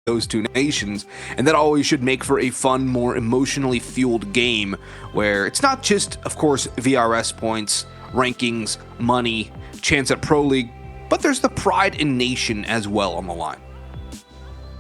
those two nations, and that always should make for a fun, more emotionally fueled game where it's not just, of course, VRS points, rankings, money, chance at Pro League, but there's the pride in nation as well on the line.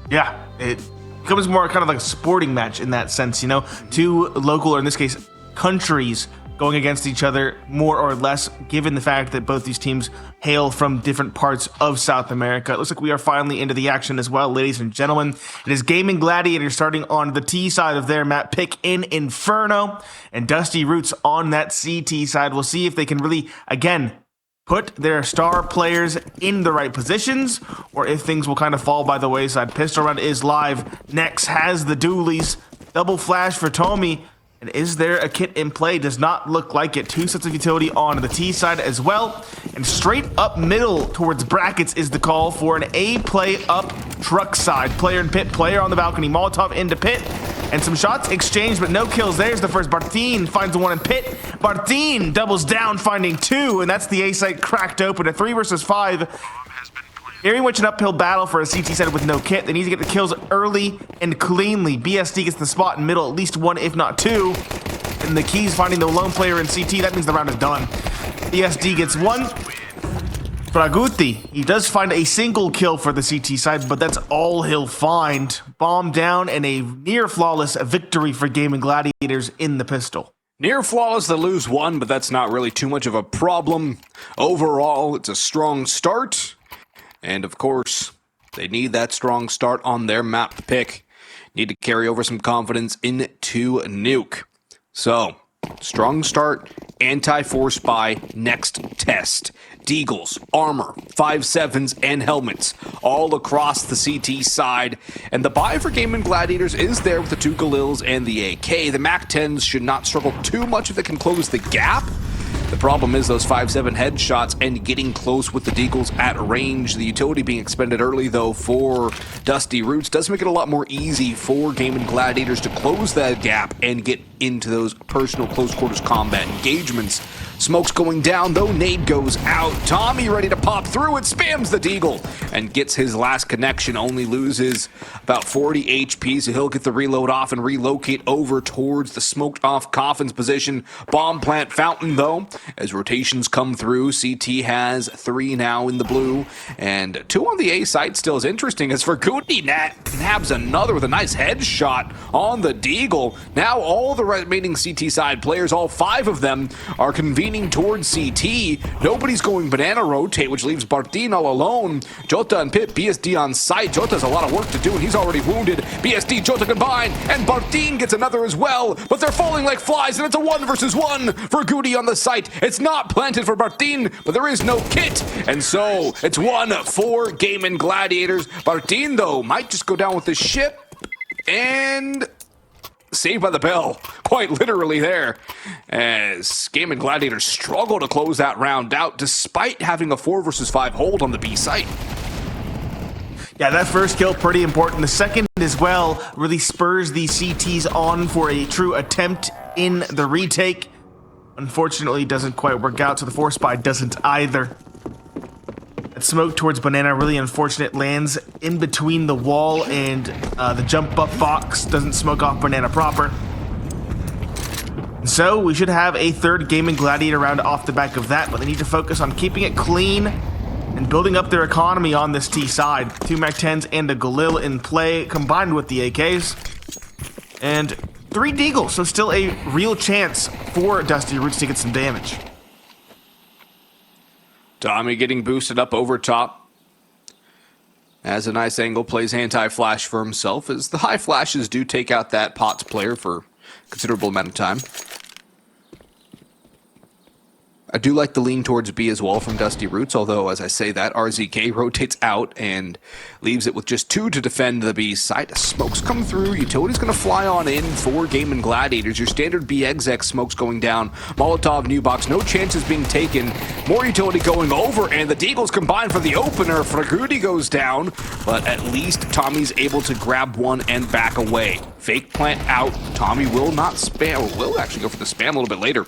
Yeah, it becomes more kind of like a sporting match in that sense, you know? Two local, or in this case, countries going against each other, more or less, given the fact that both these teams hail from different parts of South America. It looks like we are finally into the action as well, ladies and gentlemen. It is Gaimin Gladiators starting on the T side of their map, pick in Inferno, and Dusty Roots on that CT side. We'll see if they can really, again, put their star players in the right positions, or if things will kind of fall by the wayside. Pistol Round is live. Nex has the dualies. Double flash for Tommy. And is there a kit in play? Does not look like it. Two sets of utility on the T side as well. And straight up middle towards brackets is the call for an A play up truck side. Player in pit, player on the balcony. Molotov into pit. And some shots exchanged, but no kills. There's the first. Barthin finds the one in pit. Barthin doubles down, finding two. And that's the A site cracked open. A 3 versus 5. Very much an uphill battle for a CT side with no kit. They need to get the kills early and cleanly. BSD gets the spot in middle, at least one, if not two. And the keys finding the lone player in CT. That means the round is done. BSD gets one. Fraguti, he does find a single kill for the CT side, but that's all he'll find. Bomb down and a near flawless victory for Gaimin Gladiators in the pistol. Near flawless, they lose one, but that's not really too much of a problem. Overall, it's a strong start. And of course, they need that strong start on their map pick. Need to carry over some confidence into Nuke. So, strong start, anti-force buy, next test. Deagles, armor, 5.7s, and helmets, all across the CT side. And the buy for Gaimin Gladiators is there with the two Galils and the AK. The MAC-10s should not struggle too much if they can close the gap. The problem is those 5.7 headshots and getting close with the Deagles at range. The utility being expended early, though, for Dusty Roots does make it a lot more easy for Gaimin Gladiators to close that gap and get into those personal close quarters combat engagements. Smoke's going down, though. Nade goes out. Tommy ready to pop through. It spams the Deagle and gets his last connection. Only loses about 40 HP, so he'll get the reload off and relocate over towards the smoked off Coffin's position. Bomb plant fountain, though, as rotations come through. CT has 3 now in the blue, and 2 on the A side. Still is interesting as Ferguti nabs another with a nice headshot on the Deagle. Now all the remaining CT side players, all 5 of them, are convening towards CT. Nobody's going banana rotate, which leaves Barthin all alone. Jota and Pip, BSD on site. Jota has a lot of work to do, and he's already wounded. BSD, Jota combined, and Barthin gets another as well, but they're falling like flies, and it's a 1 versus 1 for Goody on the site. It's not planted for Barthin, but there is no kit, and so it's 1 for Gaimin Gladiators. Barthin, though, might just go down with the ship, and saved by the bell, quite literally there, as Gaimin Gladiators struggle to close that round out despite having a 4 versus 5 hold on the B site. Yeah, that first kill, pretty important. The second as well really spurs the CTs on for a true attempt in the retake. Unfortunately, doesn't quite work out, so the force buy doesn't either. That smoke towards Banana, really unfortunate, lands in between the wall and the jump up box. Doesn't smoke off Banana proper. So we should have a third Gaimin Gladiator round off the back of that, but they need to focus on keeping it clean and building up their economy on this T side. 2 MAC-10s and a Galil in play, combined with the AKs. And 3 Deagles, so still a real chance for Dusty Roots to get some damage. Tommy getting boosted up over top. Has a nice angle, plays anti-flash for himself, as the high flashes do take out that POTS player for a considerable amount of time. I do like the lean towards B as well from Dusty Roots, although, as I say that, RZK rotates out and leaves it with just 2 to defend the B site. Smokes come through, utility's going to fly on in for Gaimin Gladiators. Your standard B exec smokes going down. Molotov, new box, no chances being taken. More utility going over, and the Deagles combine for the opener. Fraguti goes down, but at least Tommy's able to grab one and back away. Fake plant out. Tommy will not spam, or will actually go for the spam a little bit later.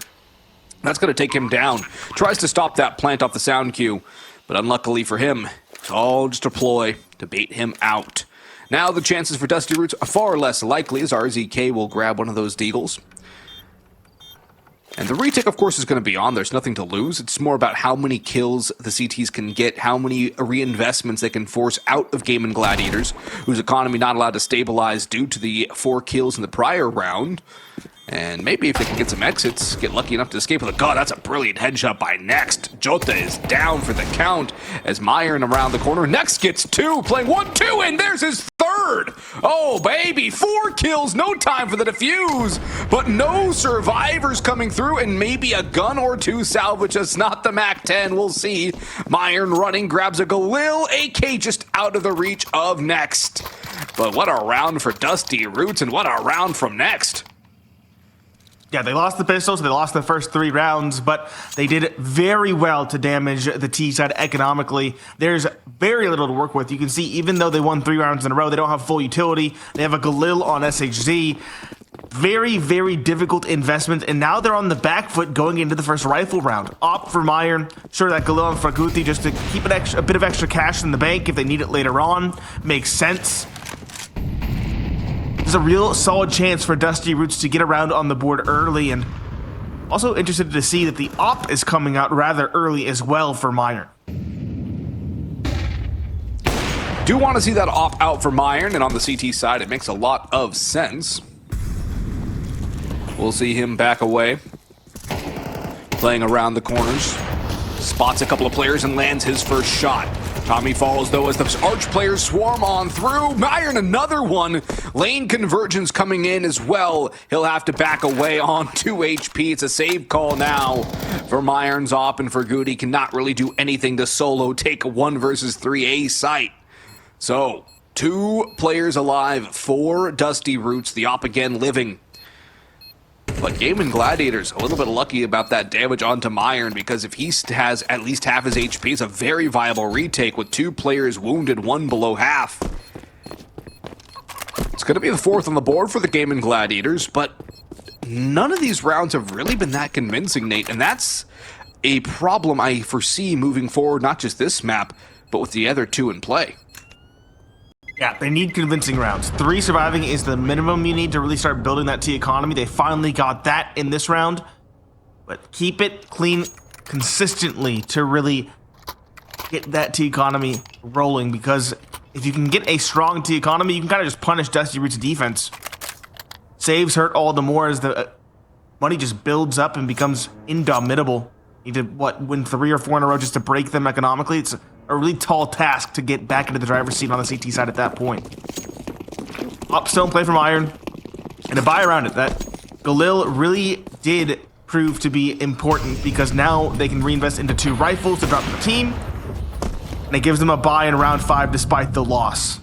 That's going to take him down. Tries to stop that plant off the sound cue, but unluckily for him, it's all just a ploy to bait him out. Now the chances for Dusty Roots are far less likely as RZK will grab one of those deagles. And the retake, of course, is going to be on. There's nothing to lose. It's more about how many kills the CTs can get, how many reinvestments they can force out of Gaimin Gladiators, whose economy not allowed to stabilize due to the 4 kills in the prior round. And maybe if they can get some exits, get lucky enough to escape with a god. That's a brilliant headshot by Next. Jota is down for the count as Myron around the corner. Next gets 2, playing 1-2, and there's his 3rd. Oh, baby, 4 kills, no time for the defuse, but no survivors coming through, and maybe a gun or 2 salvage. It's not the MAC-10, we'll see. Myron running, grabs a Galil, AK just out of the reach of Next. But what a round for Dusty Roots, and what a round from Next. Yeah, they lost the pistols, they lost the first 3 rounds, but they did very well to damage the T side economically. There's very little to work with. You can see even though they won 3 rounds in a row, they don't have full utility. They have a Galil on SHZ. Very, very difficult investment, and now they're on the back foot going into the first rifle round. Opt for Myron, sure that Galil on Fraguti just to keep a bit of extra cash in the bank if they need it later on. Makes sense. There's a real solid chance for Dusty Roots to get around on the board early, and also interested to see that the op is coming out rather early as well for Myron. Do want to see that op out for Myron, and on the CT side it makes a lot of sense. We'll see him back away, playing around the corners, spots a couple of players and lands his first shot. Tommy falls, though, as the Arch players swarm on through. Myron, another one. Lane convergence coming in as well. He'll have to back away on 2 HP. It's a save call now for Myron's op, and Ferguti cannot really do anything to solo take a 1 versus 3 A site. So, 2 players alive for Dusty Roots. The op again living. But Gaimin Gladiators a little bit lucky about that damage onto Myron, because if he has at least half his HP, it's a very viable retake with 2 players wounded, 1 below half. It's going to be the 4th on the board for the Gaimin Gladiators, but none of these rounds have really been that convincing, Nate, and that's a problem I foresee moving forward, not just this map, but with the other 2 in play. Yeah, they need convincing rounds. 3 surviving is the minimum you need to really start building that T economy. They finally got that in this round. But keep it clean consistently to really get that T economy rolling, because if you can get a strong T economy, you can kind of just punish Dusty Roots' defense. Saves hurt all the more as the money just builds up and becomes indomitable. You need to, win 3 or 4 in a row just to break them economically? It's a really tall task to get back into the driver's seat on the CT side at that point. Upstone play from Iron, and a buy around it. That Galil really did prove to be important, because now they can reinvest into 2 rifles to drop the team, and it gives them a buy in round 5 despite the loss.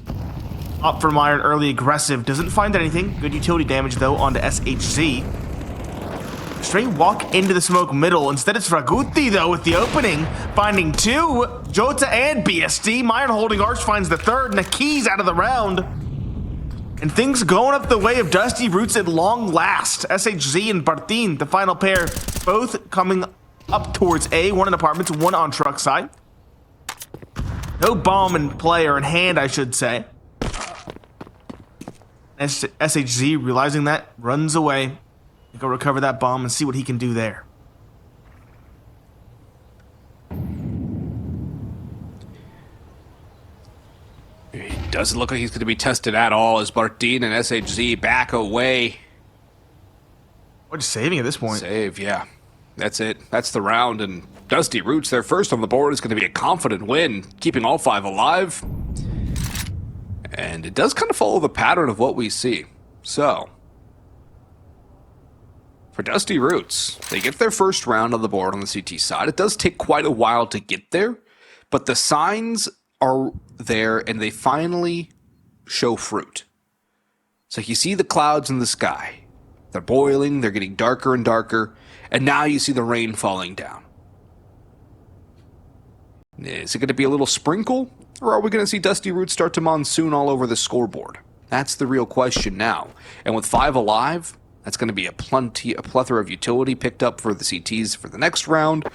Up from Iron, early aggressive, doesn't find anything. Good utility damage though onto SHZ. Straight walk into the smoke middle. Instead, it's Fraguti, though, with the opening. Finding 2. Jota and BSD. Myron holding Arch finds the 3rd. Naki's out of the round. And things going up the way of Dusty Roots at long last. SHZ and Bartin, the final pair, both coming up towards A. 1 in apartments, 1 on truck side. No bomb in play, or in hand, I should say. SHZ, realizing that, runs away. Go recover that bomb and see what he can do there. It doesn't look like he's going to be tested at all as Bartin and SHZ back away. We're just saving at this point. Save, yeah. That's it. That's the round, and Dusty Roots, their first on the board, is going to be a confident win, keeping all 5 alive. And it does kind of follow the pattern of what we see. So, for Dusty Roots, they get their first round on the board on the CT side. It does take quite a while to get there, but the signs are there and they finally show fruit. So you see the clouds in the sky. They're boiling, they're getting darker and darker, and now you see the rain falling down. Is it going to be a little sprinkle, or are we going to see Dusty Roots start to monsoon all over the scoreboard? That's the real question now. And with 5 alive, that's going to be a plethora of utility picked up for the CTs for the next round,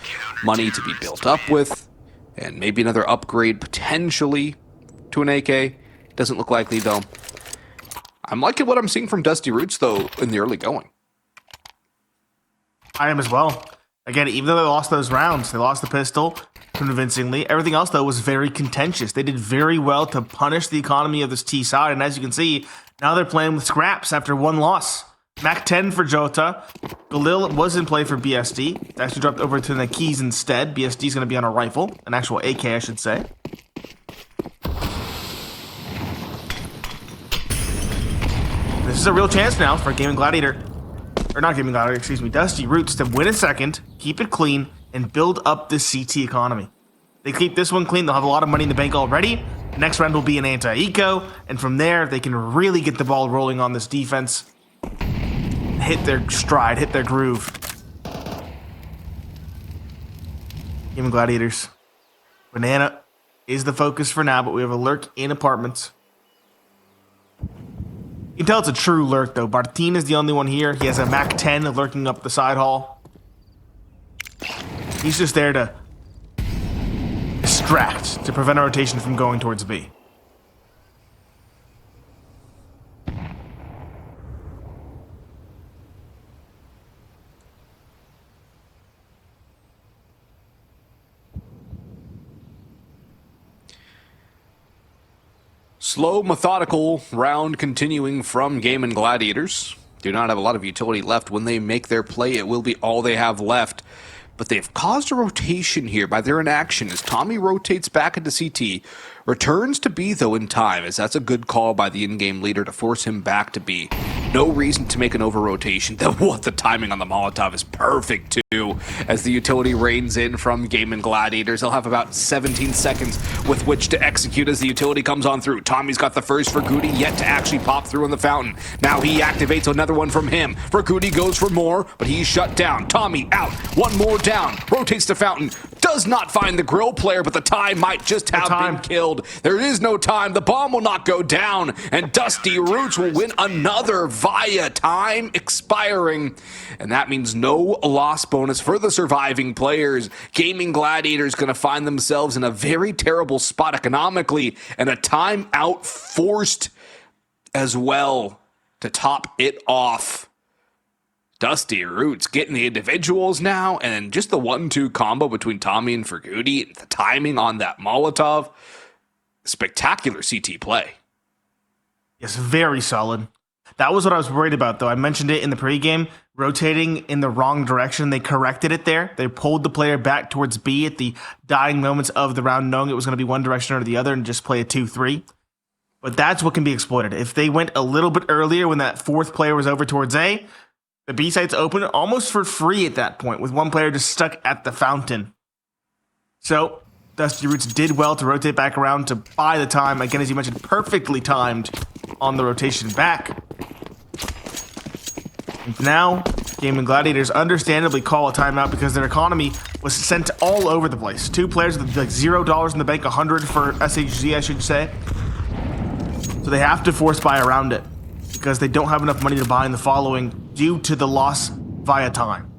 money to be built up with, and maybe another upgrade potentially to an AK. Doesn't look likely, though. I'm liking what I'm seeing from Dusty Roots, though, in the early going. I am as well. Again, even though they lost those rounds, they lost the pistol convincingly. Everything else, though, was very contentious. They did very well to punish the economy of this T side, and as you can see, now they're playing with scraps after one loss. Mac 10 for Jota. Galil was in play for BSD. Actually dropped over to the keys instead. BSD is going to be on a rifle, an actual AK, I should say. This is a real chance now for Gaimin Gladiator. Or not Gaimin Gladiator, excuse me. Dusty Roots to win a second, keep it clean, and build up this CT economy. They keep this one clean, they'll have a lot of money in the bank already. The next round will be an anti-eco, and from there, they can really get the ball rolling on this defense. Hit their stride, hit their groove. Gaimin Gladiators. Banana is the focus for now, but we have a lurk in apartments. You can tell it's a true lurk, though. Bartin is the only one here. He has a Mac 10 lurking up the side hall. He's just there to distract, to prevent a rotation from going towards B. Slow, methodical round continuing from Gaimin Gladiators. Do not have a lot of utility left. When they make their play, it will be all they have left. But they've caused a rotation here by their inaction as Tommy rotates back into CT. Returns to B, though, in time, as that's a good call by the in-game leader to force him back to B. No reason to make an over-rotation. The timing on the Molotov is perfect, too, as the utility rains in from Gaimin Gladiators. They'll have about 17 seconds with which to execute as the utility comes on through. Tommy's got the first for Goody, yet to actually pop through in the fountain. Now he activates another one from him. For Goody goes for more, but he's shut down. Tommy out. One more down. Rotates the fountain. Does not find the grill player, but the time might just have been killed. There is no time. The bomb will not go down, and Dusty Roots will win another via time expiring, and that means no loss bonus for the surviving players. Gaimin Gladiators going to find themselves in a very terrible spot economically, and a timeout forced as well to top it off. Dusty Roots getting the individuals now, and just the 1-2 combo between Tommy and Fergudi, the timing on that Molotov. Spectacular CT play. Yes, very solid. That was what I was worried about, though. I mentioned it in the pregame, rotating in the wrong direction. They corrected it there. They pulled the player back towards B at the dying moments of the round, knowing it was going to be one direction or the other and just play a 2-3. But that's what can be exploited. If they went a little bit earlier when that fourth player was over towards A, the B site's open almost for free at that point, with one player just stuck at the fountain. So Dusty Roots did well to rotate back around to buy the time. Again, as you mentioned, perfectly timed on the rotation back. And now, Gaimin Gladiators understandably call a timeout because their economy was sent all over the place. Two players with like $0 in the bank, 100 for SHZ, I should say. So they have to force buy around it because they don't have enough money to buy in the following due to the loss via time.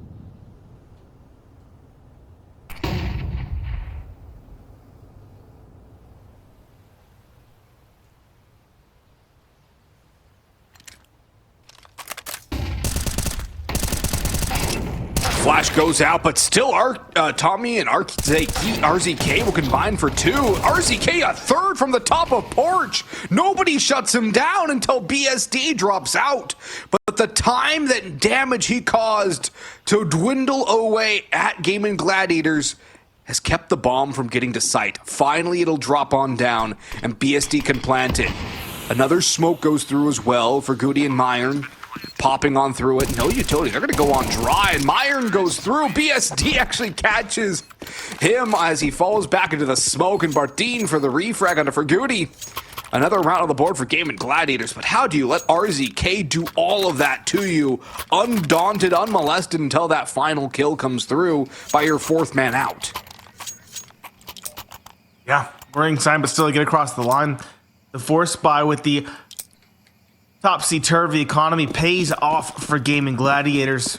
Flash goes out, but still Tommy and RZK will combine for two. RZK a third from the top of Porch. Nobody shuts him down until BSD drops out. But the time that damage he caused to dwindle away at Gaimin Gladiators has kept the bomb from getting to site. Finally, it'll drop on down, and BSD can plant it. Another smoke goes through as well for Goody and Myron. Popping on through it. No utility. They're going to go on dry, and Myron goes through. BSD actually catches him as he falls back into the smoke, and Bardeen for the refrag onto Fergudi. Another round on the board for Gaimin Gladiators, but how do you let RZK do all of that to you, undaunted, unmolested, until that final kill comes through by your fourth man out? Yeah, worrying sign, but still get across the line. The force buy with the topsy-turvy economy pays off for Gaimin Gladiators,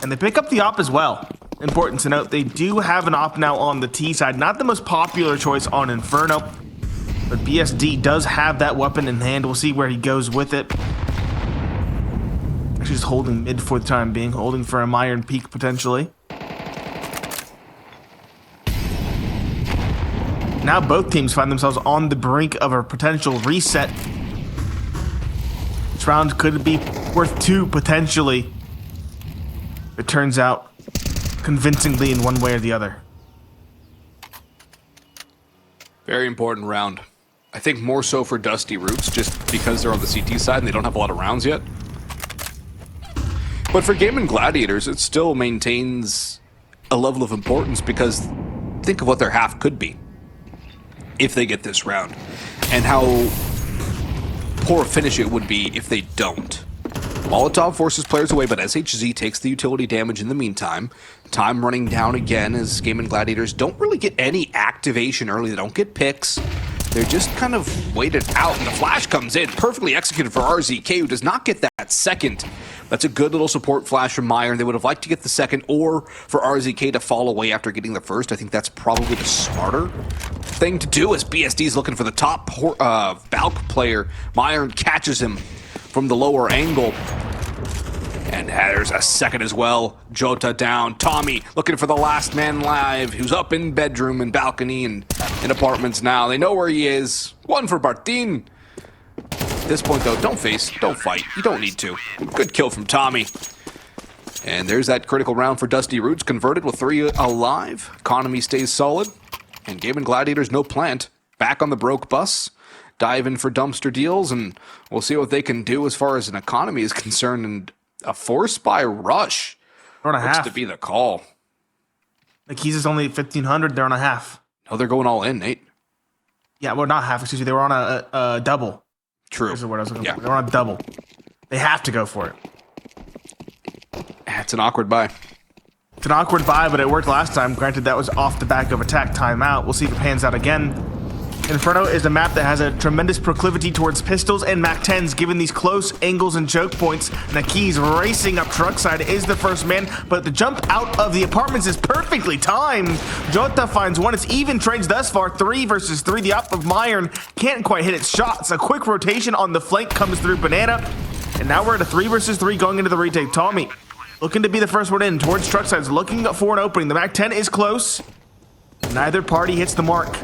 and they pick up the op as well. Important to note, they do have an op now on the T side, not the most popular choice on Inferno. But BSD does have that weapon in hand. We'll see where he goes with it. Actually, just holding mid for the time being, holding for a Iron Peak potentially. Now both teams find themselves on the brink of a potential reset. This round could be worth 2 potentially. It turns out convincingly in one way or the other. Very important round. I think more so for Dusty Roots, just because they're on the CT side and they don't have a lot of rounds yet. But for Gaimin Gladiators, it still maintains a level of importance because think of what their half could be if they get this round, and how poor a finish it would be if they don't. Molotov forces players away, but SHZ takes the utility damage in the meantime. Time running down again as Gaimin Gladiators don't really get any activation early. They don't get picks. They're just kind of waited out, and the flash comes in. Perfectly executed for RZK, who does not get that second. That's a good little support flash from Meyer. They would have liked to get the second, or for RZK to fall away after getting the first. I think that's probably the smarter thing to do, as BSD's looking for the top Valk player. Meyer catches him from the lower angle. And there's a second as well. Jota down. Tommy looking for the last man alive, who's up in bedroom and balcony and in apartments now. They know where he is. One for Bartin. At this point, though, don't face, don't fight. You don't need to. Good kill from Tommy. And there's that critical round for Dusty Roots, converted with 3 alive. Economy stays solid. And Gaimin Gladiators, no plant. Back on the broke bus. Dive in for dumpster deals, and we'll see what they can do as far as an economy is concerned. And a force by rush looks to be the call. The keys is only 1,500. They're on a half. No, they're going all in, Nate. Yeah, well, not half. Excuse me. They were on a double. True. Here's the word I was looking for. They're on a double. They have to go for it. It's an awkward buy. It's an awkward buy, but it worked last time. Granted, that was off the back of attack timeout. We'll see if it pans out again. Inferno is a map that has a tremendous proclivity towards pistols and MAC-10s, given these close angles and choke points. Naki's racing up truck side is the first man, but the jump out of the apartments is perfectly timed. Jota finds one. It's even trades thus far, 3 versus 3. The op of Myron can't quite hit its shots. A quick rotation on the flank comes through Banana, and now we're at a 3 versus 3 going into the retake. Tommy looking to be the first one in towards truck sides, looking for an opening. The MAC-10 is close. Neither party hits the mark.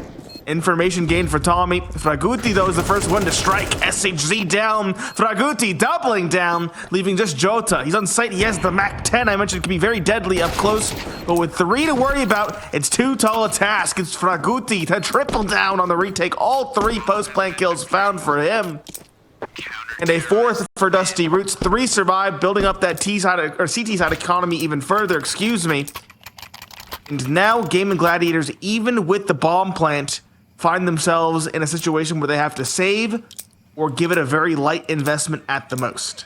Information gained for Tommy. Fraguti, though, is the first one to strike. SHZ down. Fraguti doubling down, leaving just Jota. He's on site. He has the MAC-10. I mentioned it can be very deadly up close, but with 3 to worry about, it's too tall a task. It's Fraguti to triple down on the retake. All 3 post-plant kills found for him. And a 4th for Dusty Roots. 3 survive, building up that CT side economy even further. Excuse me. And now Gaimin Gladiators, even with the bomb plant, find themselves in a situation where they have to save or give it a very light investment at the most.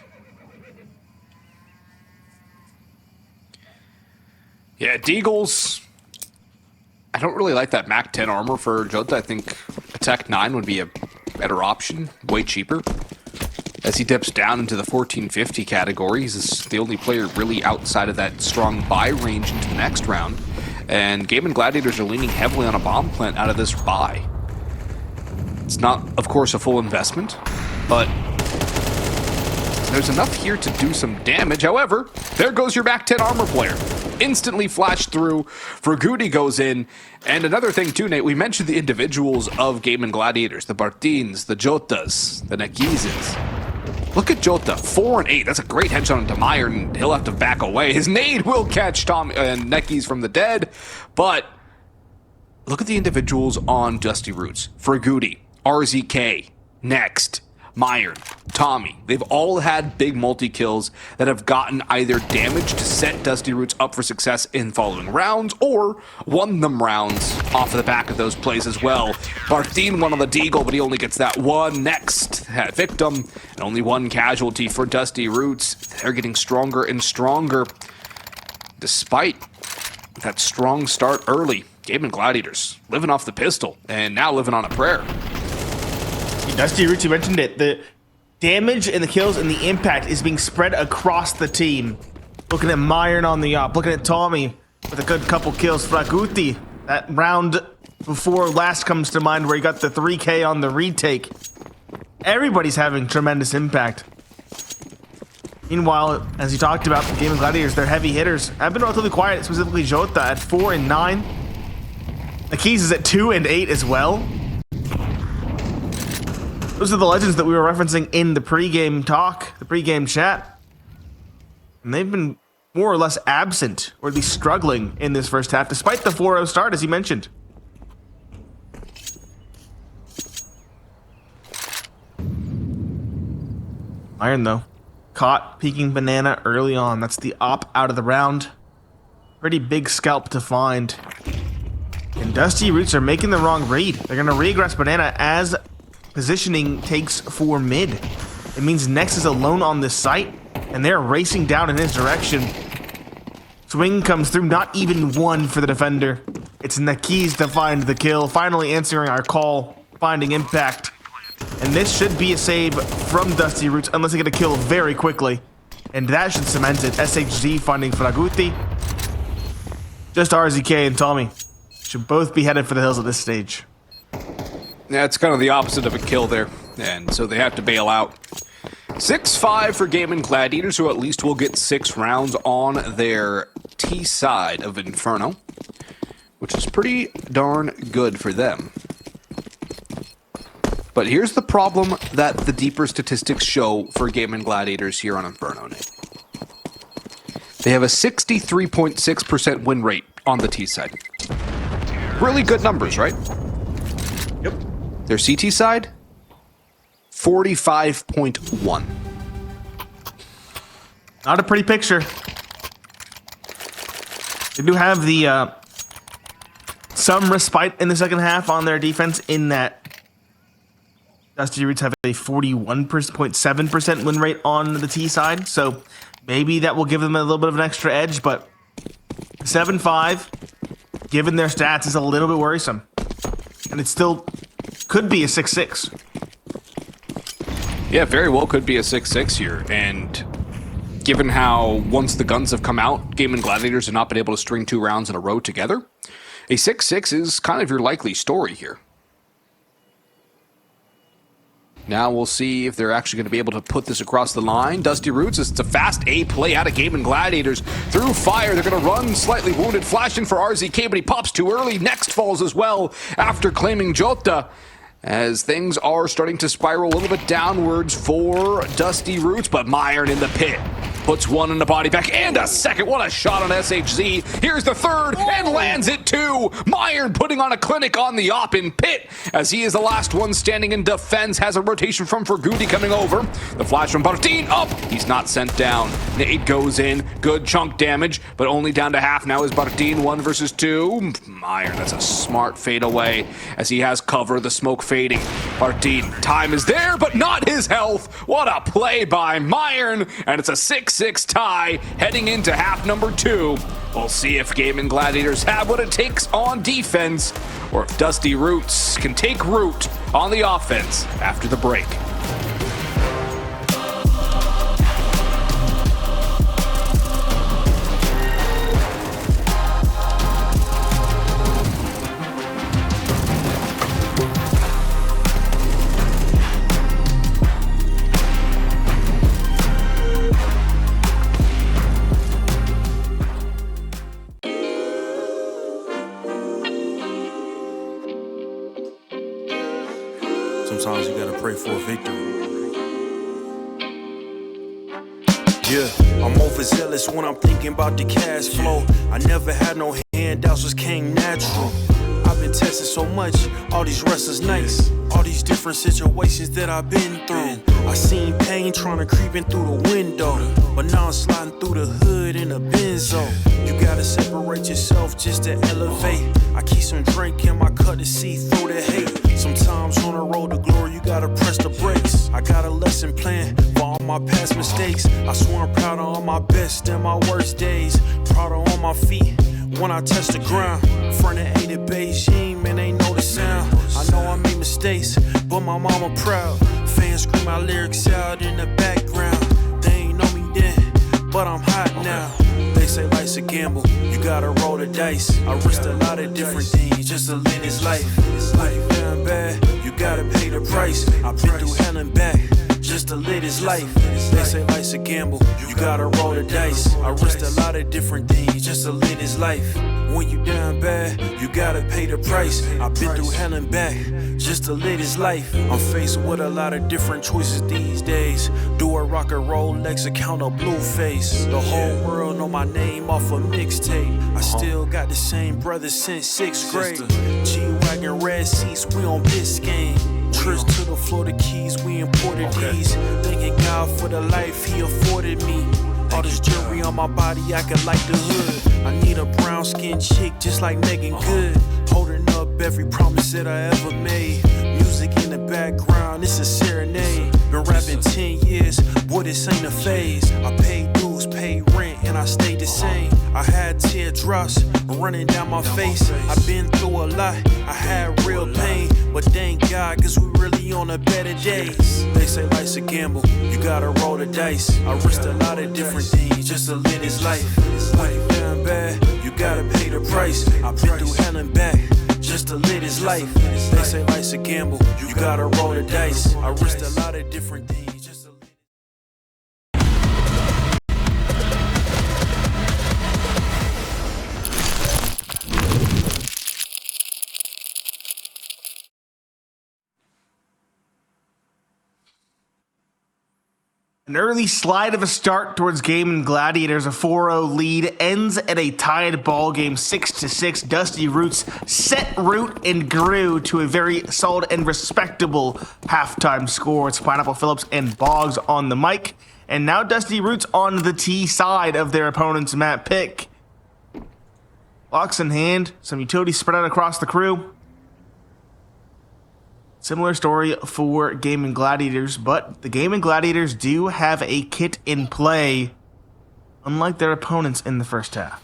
Yeah, Deagles. I don't really like that MAC-10 armor for Jota. I think Attack 9 would be a better option, way cheaper. As he dips down into the 1450 category, he's the only player really outside of that strong buy range into the next round. And Gaimin Gladiators are leaning heavily on a bomb plant out of this buy. It's not, of course, a full investment, but there's enough here to do some damage. However, there goes your MAC-10 armor player. Instantly flashed through. Fraguti goes in. And another thing too, Nate, we mentioned the individuals of Gaimin Gladiators, the Bartins, the Jotas, the Nakizes. Look at Jota, 4 and 8. That's a great headshot into Meyer, and he'll have to back away. His nade will catch Tom and Nekis from the dead, but look at the individuals on Dusty Roots. Fraguti, RZK, Next, Meyer, Tommy. They've all had big multi-kills that have gotten either damage to set Dusty Roots up for success in following rounds, or won them rounds off of the back of those plays as well. Bartin won on the Deagle, but he only gets that one. Next had victim, and only 1 casualty for Dusty Roots. They're getting stronger and stronger, despite that strong start early. Gaimin Gladiators living off the pistol, and now living on a prayer. Dusty Roots, you mentioned it. The damage and the kills and the impact is being spread across the team. Looking at Myron on the op, looking at Tommy with a good couple kills. Fraguti, that round before last comes to mind, where he got the 3K on the retake. Everybody's having tremendous impact. Meanwhile, as you talked about, the Gaimin Gladiators, their heavy hitters have been relatively quiet, specifically Jota at 4 and 9. The Keys is at 2 and 8 as well. Those are the legends that we were referencing in the pregame talk, the pregame chat. And they've been more or less absent, or at least struggling in this first half, despite the 4-0 start, as you mentioned. Iron, though, caught peeking banana early on. That's the op out of the round. Pretty big scalp to find. And Dusty Roots are making the wrong read. They're going to regress banana as positioning takes for mid. It means Nex is alone on this site, and they're racing down in his direction. Swing comes through, not even one for the defender. It's Nakiz to find the kill, finally answering our call, finding impact. And this should be a save from Dusty Roots, unless they get a kill very quickly. And that should cement it. SHZ finding Fraguti. Just RZK and Tommy should both be headed for the hills at this stage. Yeah, it's kind of the opposite of a kill there, and so they have to bail out. 6-5 for Gaimin Gladiators, who at least will get 6 rounds on their T side of Inferno, which is pretty darn good for them. But here's the problem that the deeper statistics show for Gaimin Gladiators here on Inferno, Nate. They have a 63.6% win rate on the T side. Really good numbers, right? Yep. Their CT side, 45.1. Not a pretty picture. They do have the some respite in the second half on their defense, in that Dusty Roots have a 41.7% win rate on the T side, so maybe that will give them a little bit of an extra edge, but 7-5, given their stats, is a little bit worrisome. And it still could be a 6-6. Yeah, very well could be a 6-6 here, and given how once the guns have come out, Gaimin Gladiators have not been able to string 2 rounds in a row together, a 6-6 is kind of your likely story here. Now we'll see if they're actually going to be able to put this across the line. Dusty Roots, it's a fast A play out of Gaimin Gladiators. Through fire, they're going to run, slightly wounded, flashing for RZK, but he pops too early. Next falls as well after claiming Jota, as things are starting to spiral a little bit downwards for Dusty Roots, but Myron in the pit puts one in the body back and a second. What a shot on SHZ. Here's the third and lands it too. Myron putting on a clinic on the op in pit, as he is the last one standing in defense. Has a rotation from Ferguti coming over. The flash from Bartin up. He's not sent down. Nade goes in. Good chunk damage, but only down to half now is Bartin. 1 versus 2. Myron, that's a smart fade away as he has cover. The smoke fading. Bartin, time is there, but not his health. What a play by Myron, and it's a 6-6 tie heading into half number 2. We'll see if Gaimin Gladiators have what it takes on defense, or if Dusty Roots can take root on the offense after the break. Sometimes you gotta pray for a victory. Yeah, I'm overzealous when I'm thinking about the cash flow. I never had no handouts, just came natural. I've been tested so much, all these wrestlers nice. All these different situations that I've been through. I seen pain trying to creep in through the window, but now I'm sliding through the hood in a Benzo. You gotta separate yourself just to elevate. I keep some drink in my cup to see through the hate. Sometimes on the road to glory, you gotta press the brakes. I got a lesson plan for all my past mistakes. I swear I'm proud of all my best and my worst days. Proud of all my feet when I touch the ground. Front of 8 at Beijing, man, they know the sound. I know I made mistakes, but my mama proud. Fans scream my lyrics out in the background. They ain't know me then, but I'm hot now. They say life's a gamble, you gotta roll the dice. I risked a lot of different things just to live this life. Life down bad, you gotta pay the price. I've been through hell and back just to live this life. They say life's a gamble, you gotta roll the dice. I risked a lot of different things just to live this life. When you down bad, you gotta pay the price. I've been through hell and back just to live this life. I'm faced with a lot of different choices these days. Do a rock and roll, Lex account a blue face. The whole world know my name off a mixtape. I still got the same brothers since 6th grade. G-Wagon, red seats, we on Biscayne. Trips to the Florida Keys, we imported these. Thanking God for the life he afforded me. All this jewelry on my body, acting like the hood. I need a brown skinned chick just like Megan Good. Holding up every promise that I ever made. Music in the background, it's a serenade. Been rapping 10 years, boy, this ain't a phase. I paid dues, paid rent, and I stayed the same. I had teardrops running down my face. I've been through a lot, I had real pain. But thank God, cause we really on a better days. They say life's a gamble, you gotta roll the dice. I risked a lot of different things just to live this life. Life down bad, you gotta pay the price. I've been through hell and back just to live this life. They say life's a gamble, you gotta roll the dice. I risked a lot of different things. An early slide of a start towards Gaimin Gladiators, a 4-0 lead, ends at a tied ball game, 6-6. Dusty Roots set root and grew to a very solid and respectable halftime score. It's Pineapple Phillips and Boggs on the mic, and now Dusty Roots on the T side of their opponent's map pick. Box in hand, some utilities spread out across the crew. Similar story for Gaimin Gladiators, but the Gaimin Gladiators do have a kit in play, unlike their opponents in the first half.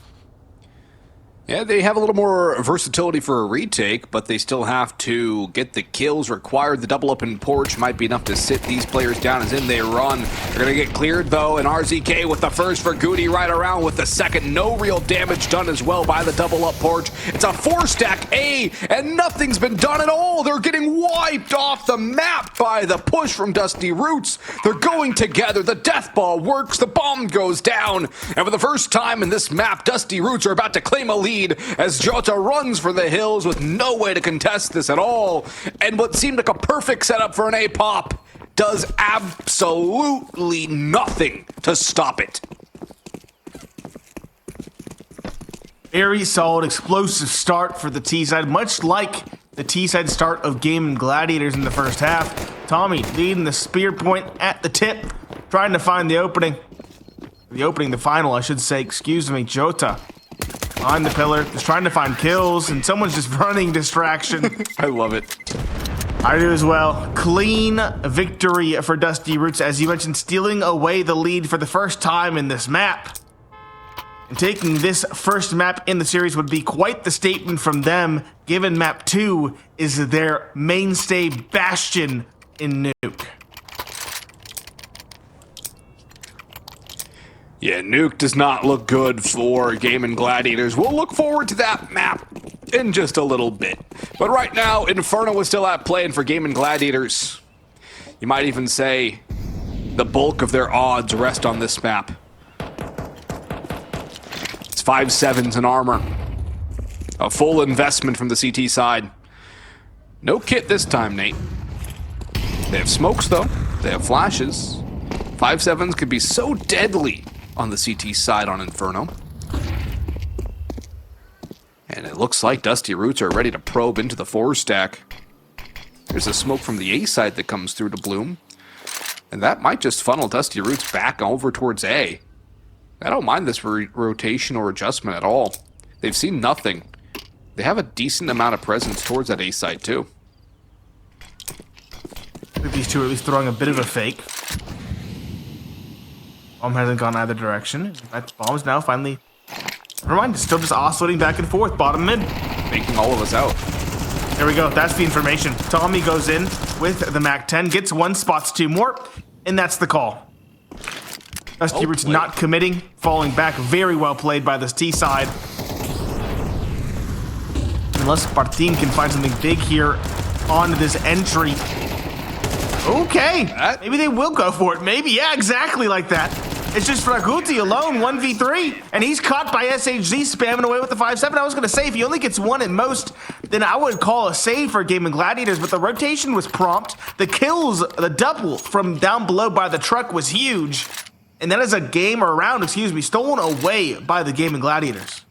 Yeah, they have a little more versatility for a retake, but they still have to get the kills required. The double up in porch might be enough to sit these players down as in they run. They're going to get cleared, though, and RZK with the first for Goody right around with the second. No real damage done as well by the double up porch. It's a 4-stack A, and nothing's been done at all. They're getting wiped off the map by the push from Dusty Roots. They're going together. The death ball works. The bomb goes down. And for the first time in this map, Dusty Roots are about to claim a lead as Jota runs for the hills with no way to contest this at all. And what seemed like a perfect setup for an A-pop does absolutely nothing to stop it. Very solid, explosive start for the T-side, much like the T-side start of Gaimin Gladiators in the first half. Tommy leading the spear point at the tip, trying to find the opening. The final, I should say, excuse me. Jota on the pillar, just trying to find kills, and someone's just running distraction. I love it. I do as well. Clean victory for Dusty Roots, as you mentioned, stealing away the lead for the first time in this map. And taking this first map in the series would be quite the statement from them, given map 2 is their mainstay bastion in Nuke. Yeah, Nuke does not look good for Gaimin Gladiators. We'll look forward to that map in just a little bit. But right now, Inferno is still at play, and for Gaimin Gladiators, you might even say the bulk of their odds rest on this map. It's 5/7s in armor. A full investment from the CT side. No kit this time, Nate. They have smokes, though. They have flashes. 5/7s could be so deadly on the CT side on Inferno. And it looks like Dusty Roots are ready to probe into the 4-stack. There's a smoke from the A side that comes through to Bloom. And that might just funnel Dusty Roots back over towards A. I don't mind this rotation or adjustment at all. They've seen nothing. They have a decent amount of presence towards that A side too. These two are at least throwing a bit of a fake. Bomb hasn't gone either direction. In fact, bomb's now finally... Never mind, it's still just oscillating back and forth, bottom mid. Making all of us out. There we go, that's the information. Tommy goes in with the MAC-10, gets one, spots two more, and that's the call. Dusty Roots not committing, falling back. Very well played by this T side. Unless Spartin can find something big here on this entry. Okay, maybe they will go for it. Maybe, yeah, exactly like that. It's just Fraguti alone, 1v3, and he's caught by SHZ spamming away with the 5-7. I was going to say, if he only gets one at most, then I would call a save for Gaimin Gladiators, but the rotation was prompt. The kills, the double from down below by the truck was huge. And that is a game or round, excuse me, stolen away by the Gaimin Gladiators.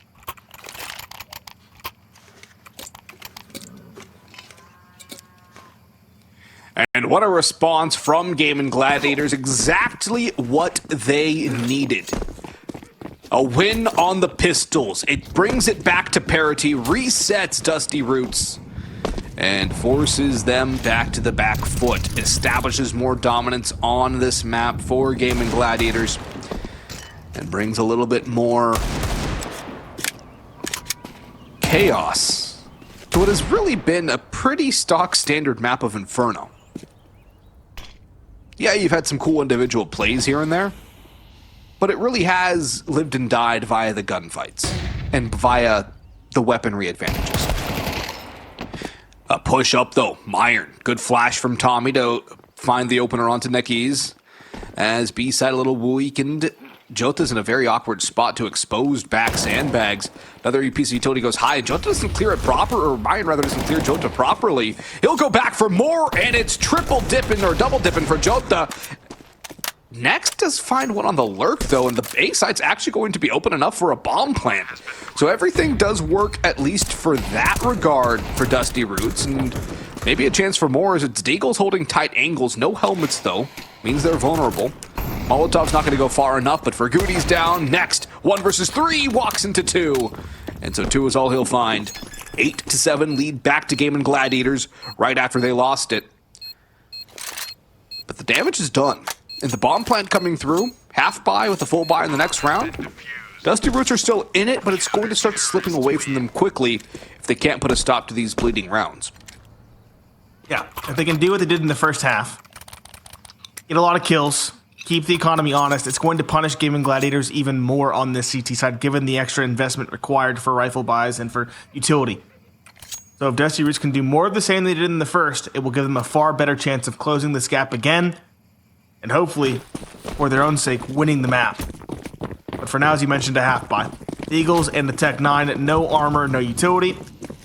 And what a response from Gaimin Gladiators, exactly what they needed. A win on the pistols. It brings it back to parity, resets Dusty Roots, and forces them back to the back foot. Establishes more dominance on this map for Gaimin Gladiators, and brings a little bit more chaos to what has really been a pretty stock standard map of Inferno. Yeah, you've had some cool individual plays here and there, but it really has lived and died via the gunfights and via the weaponry advantages. A push up though, Myron. Good flash from Tommy to find the opener onto Nekis. As B-side a little weakened, Jota's in a very awkward spot to exposed back sandbags. Another piece of utility goes high. Jota doesn't clear it proper, or Myron rather doesn't clear Jota properly. He'll go back for more, and it's triple dipping or double dipping for Jota. Next does find one on the lurk though, and the A side's actually going to be open enough for a bomb plant. So everything does work, at least for that regard, for Dusty Roots, and maybe a chance for more as it's Deagle's holding tight angles. No helmets though, means they're vulnerable. Molotov's not going to go far enough, but Ferguti's down. Next, 1 versus 3, walks into 2. And so 2 is all he'll find. 8-7 lead back to Gaimin Gladiators right after they lost it. But the damage is done. And the bomb plant coming through, half buy with a full buy in the next round. Dusty Roots are still in it, but it's going to start slipping away from them quickly if they can't put a stop to these bleeding rounds. Yeah, if they can do what they did in the first half, get a lot of kills, keep the economy honest, it's going to punish Gaimin Gladiators even more on this CT side, given the extra investment required for rifle buys and for utility. So if Dusty Roots can do more of the same they did in the first, it will give them a far better chance of closing this gap again, and hopefully, for their own sake, winning the map. But for now, as you mentioned, a half buy. The Eagles and the Tech 9, no armor, no utility.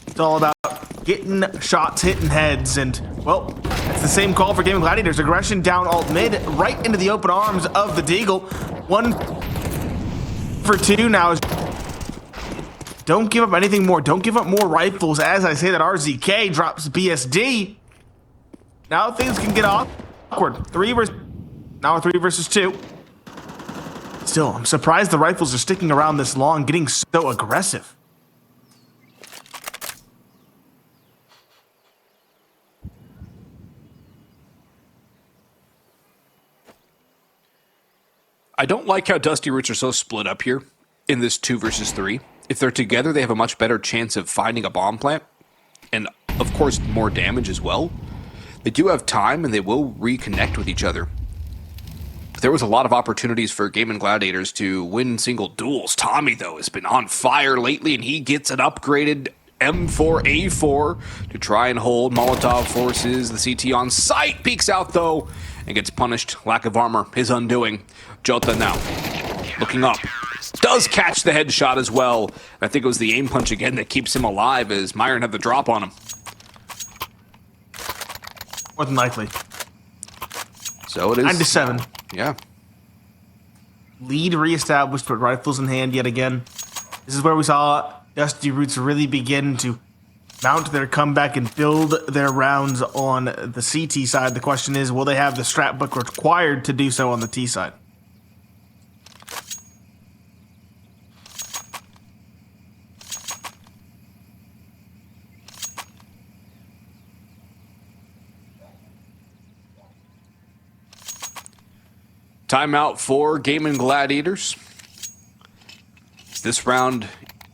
It's all about getting shots, hitting heads, and, well, it's the same call for Gaimin Gladiators. Aggression down alt mid, right into the open arms of the Deagle. 1 for 2 now. Don't give up anything more. Don't give up more rifles. As I say that, RZK drops BSD. Now things can get awkward. Now 3 versus 2. Still, I'm surprised the rifles are sticking around this long, getting so aggressive. I don't like how Dusty Roots are so split up here in this 2 versus 3. If they're together, they have a much better chance of finding a bomb plant, and of course more damage as well. They do have time, and they will reconnect with each other. But there was a lot of opportunities for Gaimin Gladiators to win single duels. Tommy, though, has been on fire lately, and he gets an upgraded M4A4 to try and hold. Molotov forces the CT on site, peeks out, though, and gets punished. Lack of armor, his undoing. Jota now, looking up. Does catch the headshot as well. I think it was the aim punch again that keeps him alive as Myron had the drop on him. More than likely. So it is 9-7. Yeah. Lead reestablished with rifles in hand yet again. This is where we saw Dusty Roots really begin to mount their comeback and build their rounds on the CT side. The question is, will they have the strat book required to do so on the T side? Timeout for Gaimin Gladiators. This round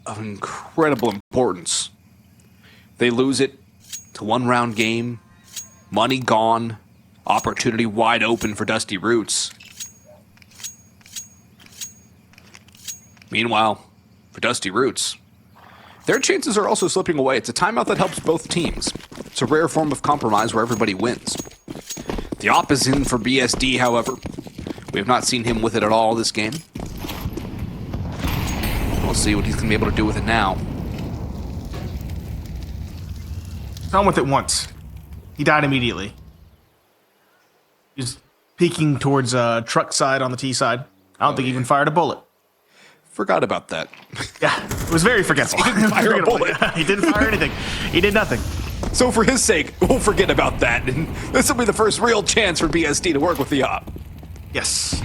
of incredible importance. They lose it. It's a 1-round game. Money gone. Opportunity wide open for Dusty Roots. Meanwhile, for Dusty Roots, their chances are also slipping away. It's a timeout that helps both teams. It's a rare form of compromise where everybody wins. The op is in for BSD, however. We have not seen him with it at all this game. We'll see what he's going to be able to do with it now. Done with it once. He died immediately. He was peeking towards truck side on the T side. I don't think he even fired a bullet. Forgot about that. Yeah, it was very forgetful. He didn't fire a bullet. He didn't fire anything. He did nothing. So for his sake, we'll forget about that. And this will be the first real chance for BSD to work with the op. Yes.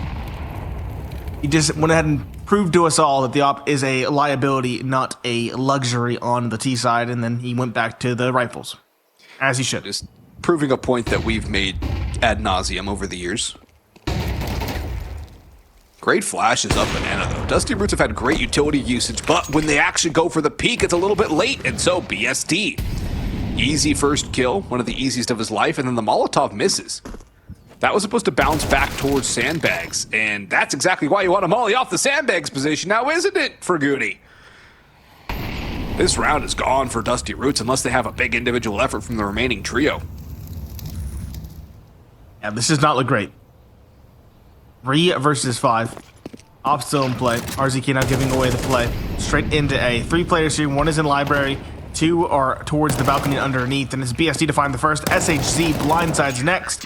He just went ahead and proved to us all that the op is a liability, not a luxury on the T side, and then he went back to the rifles. As he should. Just proving a point that we've made ad nauseum over the years. Great flashes up Banana, though. Dusty Roots have had great utility usage, but when they actually go for the peak, it's a little bit late, and so BSD. Easy first kill, one of the easiest of his life, and then the Molotov misses. That was supposed to bounce back towards sandbags, and that's exactly why you want to molly off the sandbags position now, isn't it, Ferguti? This round is gone for Dusty Roots unless they have a big individual effort from the remaining trio. Yeah, this does not look great. 3 versus 5. Op still in play. RZK now giving away the play. Straight into A. 3 players here. 1 is in library. 2 are towards the balcony underneath. And it's BSD to find the first. SHZ blindsides next.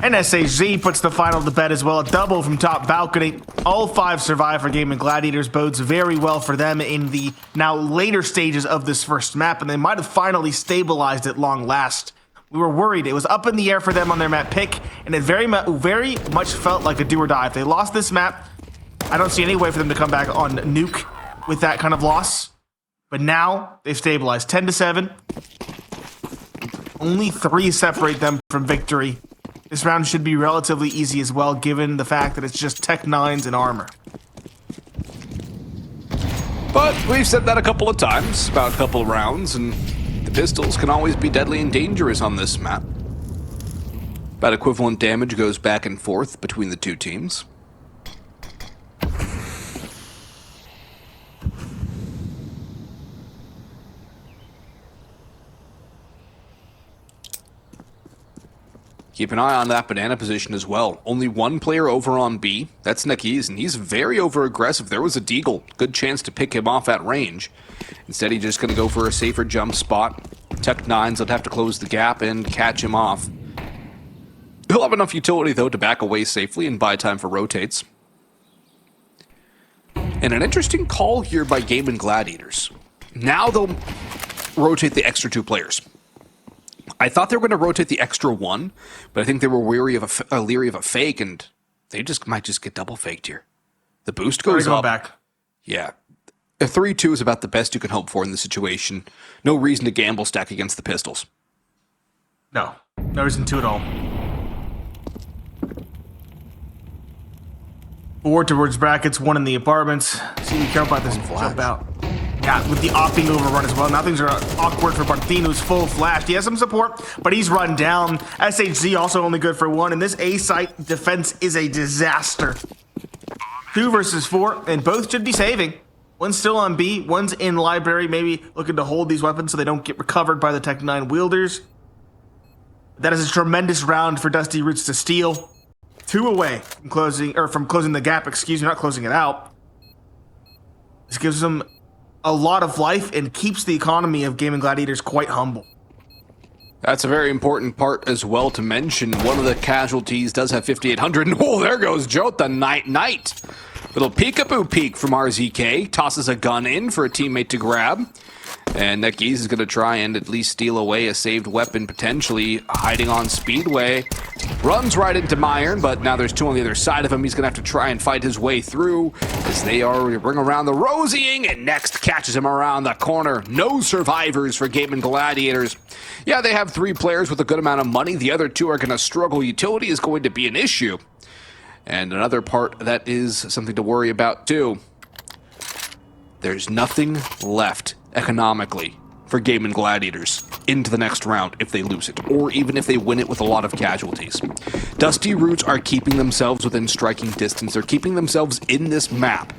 And SHZ puts the final to bed as well. A double from top balcony. All 5 survive for Gaimin Gladiators. Bodes very well for them in the now later stages of this first map. And they might have finally stabilized at long last. We were worried. It was up in the air for them on their map pick, and it very much felt like a do or die. If they lost this map, I don't see any way for them to come back on Nuke with that kind of loss. But now they've stabilized 10-7. Only 3 separate them from victory. This round should be relatively easy as well, given the fact that it's just Tech 9s and armor. But we've said that a couple of times about a couple of rounds, and the pistols can always be deadly and dangerous on this map. About equivalent damage goes back and forth between the two teams. Keep an eye on that banana position as well. Only 1 player over on B. That's Nakiz, and he's very over-aggressive. There was a deagle. Good chance to pick him off at range. Instead, he's just going to go for a safer jump spot. Tech 9s would have to close the gap and catch him off. He'll have enough utility, though, to back away safely and buy time for rotates. And an interesting call here by Gaimin Gladiators. Now they'll rotate the extra 2 players. I thought they were going to rotate the extra 1, but I think they were leery of a fake, and they might just get double faked here. The boost goes up. Back. Yeah. A 3-2 is about the best you can hope for in this situation. No reason to gamble stack against the pistols. No reason to at all. 4 towards brackets, 1 in the apartments. See, be careful about this jump out. Yeah, with the opping overrun as well. Now things are awkward for Barthine, who's full flashed. He has some support, but he's run down. SHZ also only good for 1, and this A-site defense is a disaster. 2 versus 4, and both should be saving. 1's still on B, 1's in library, maybe looking to hold these weapons so they don't get recovered by the Tech 9 wielders. That is a tremendous round for Dusty Roots to steal. 2 away from closing the gap, not closing it out. This gives them a lot of life and keeps the economy of Gaimin Gladiators quite humble. That's a very important part as well to mention. One of the casualties does have 5,800. Oh, there goes Jota Knight. Little peekaboo peek from RZK. Tosses a gun in for a teammate to grab. And Nakiz is going to try and at least steal away a saved weapon, potentially hiding on Speedway. Runs right into Myron, but now there's 2 on the other side of him. He's going to have to try and fight his way through as they already bring around the Rosieing, and next catches him around the corner. No survivors for Gaimin Gladiators. Yeah, they have 3 players with a good amount of money. The other 2 are going to struggle. Utility is going to be an issue. And another part that is something to worry about too. There's nothing left economically for Gaimin Gladiators into the next round if they lose it, or even if they win it with a lot of casualties. Dusty Roots are keeping themselves within striking distance. They're keeping themselves in this map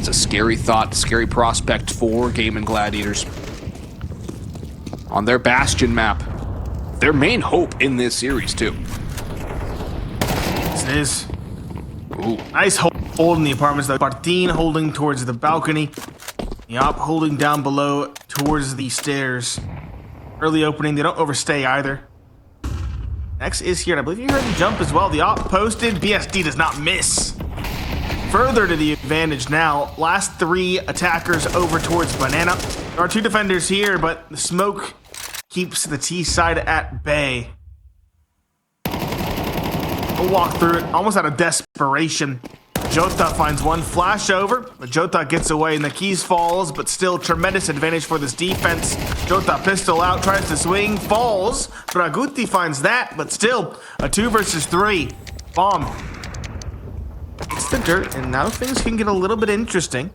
It's a scary thought, scary prospect for Gaimin Gladiators. On their Bastion map. Their main hope in this series, too. This is. Ooh. Nice hold in the apartments, though. Martin holding towards the balcony. The op holding down below towards the stairs. Early opening, they don't overstay either. Next is here, and I believe you heard the jump as well. The op posted, BSD does not miss. Further to the advantage now. Last 3 attackers over towards Banana. There are 2 defenders here, but the smoke keeps the T side at bay. We'll walk through it, almost out of desperation. Jota finds one flash over, but Jota gets away and the keys falls, but still tremendous advantage for this defense. Jota pistol out, tries to swing, falls. Draguti finds that, but still a 2 versus 3. Bomb. It's the dirt, and now things can get a little bit interesting.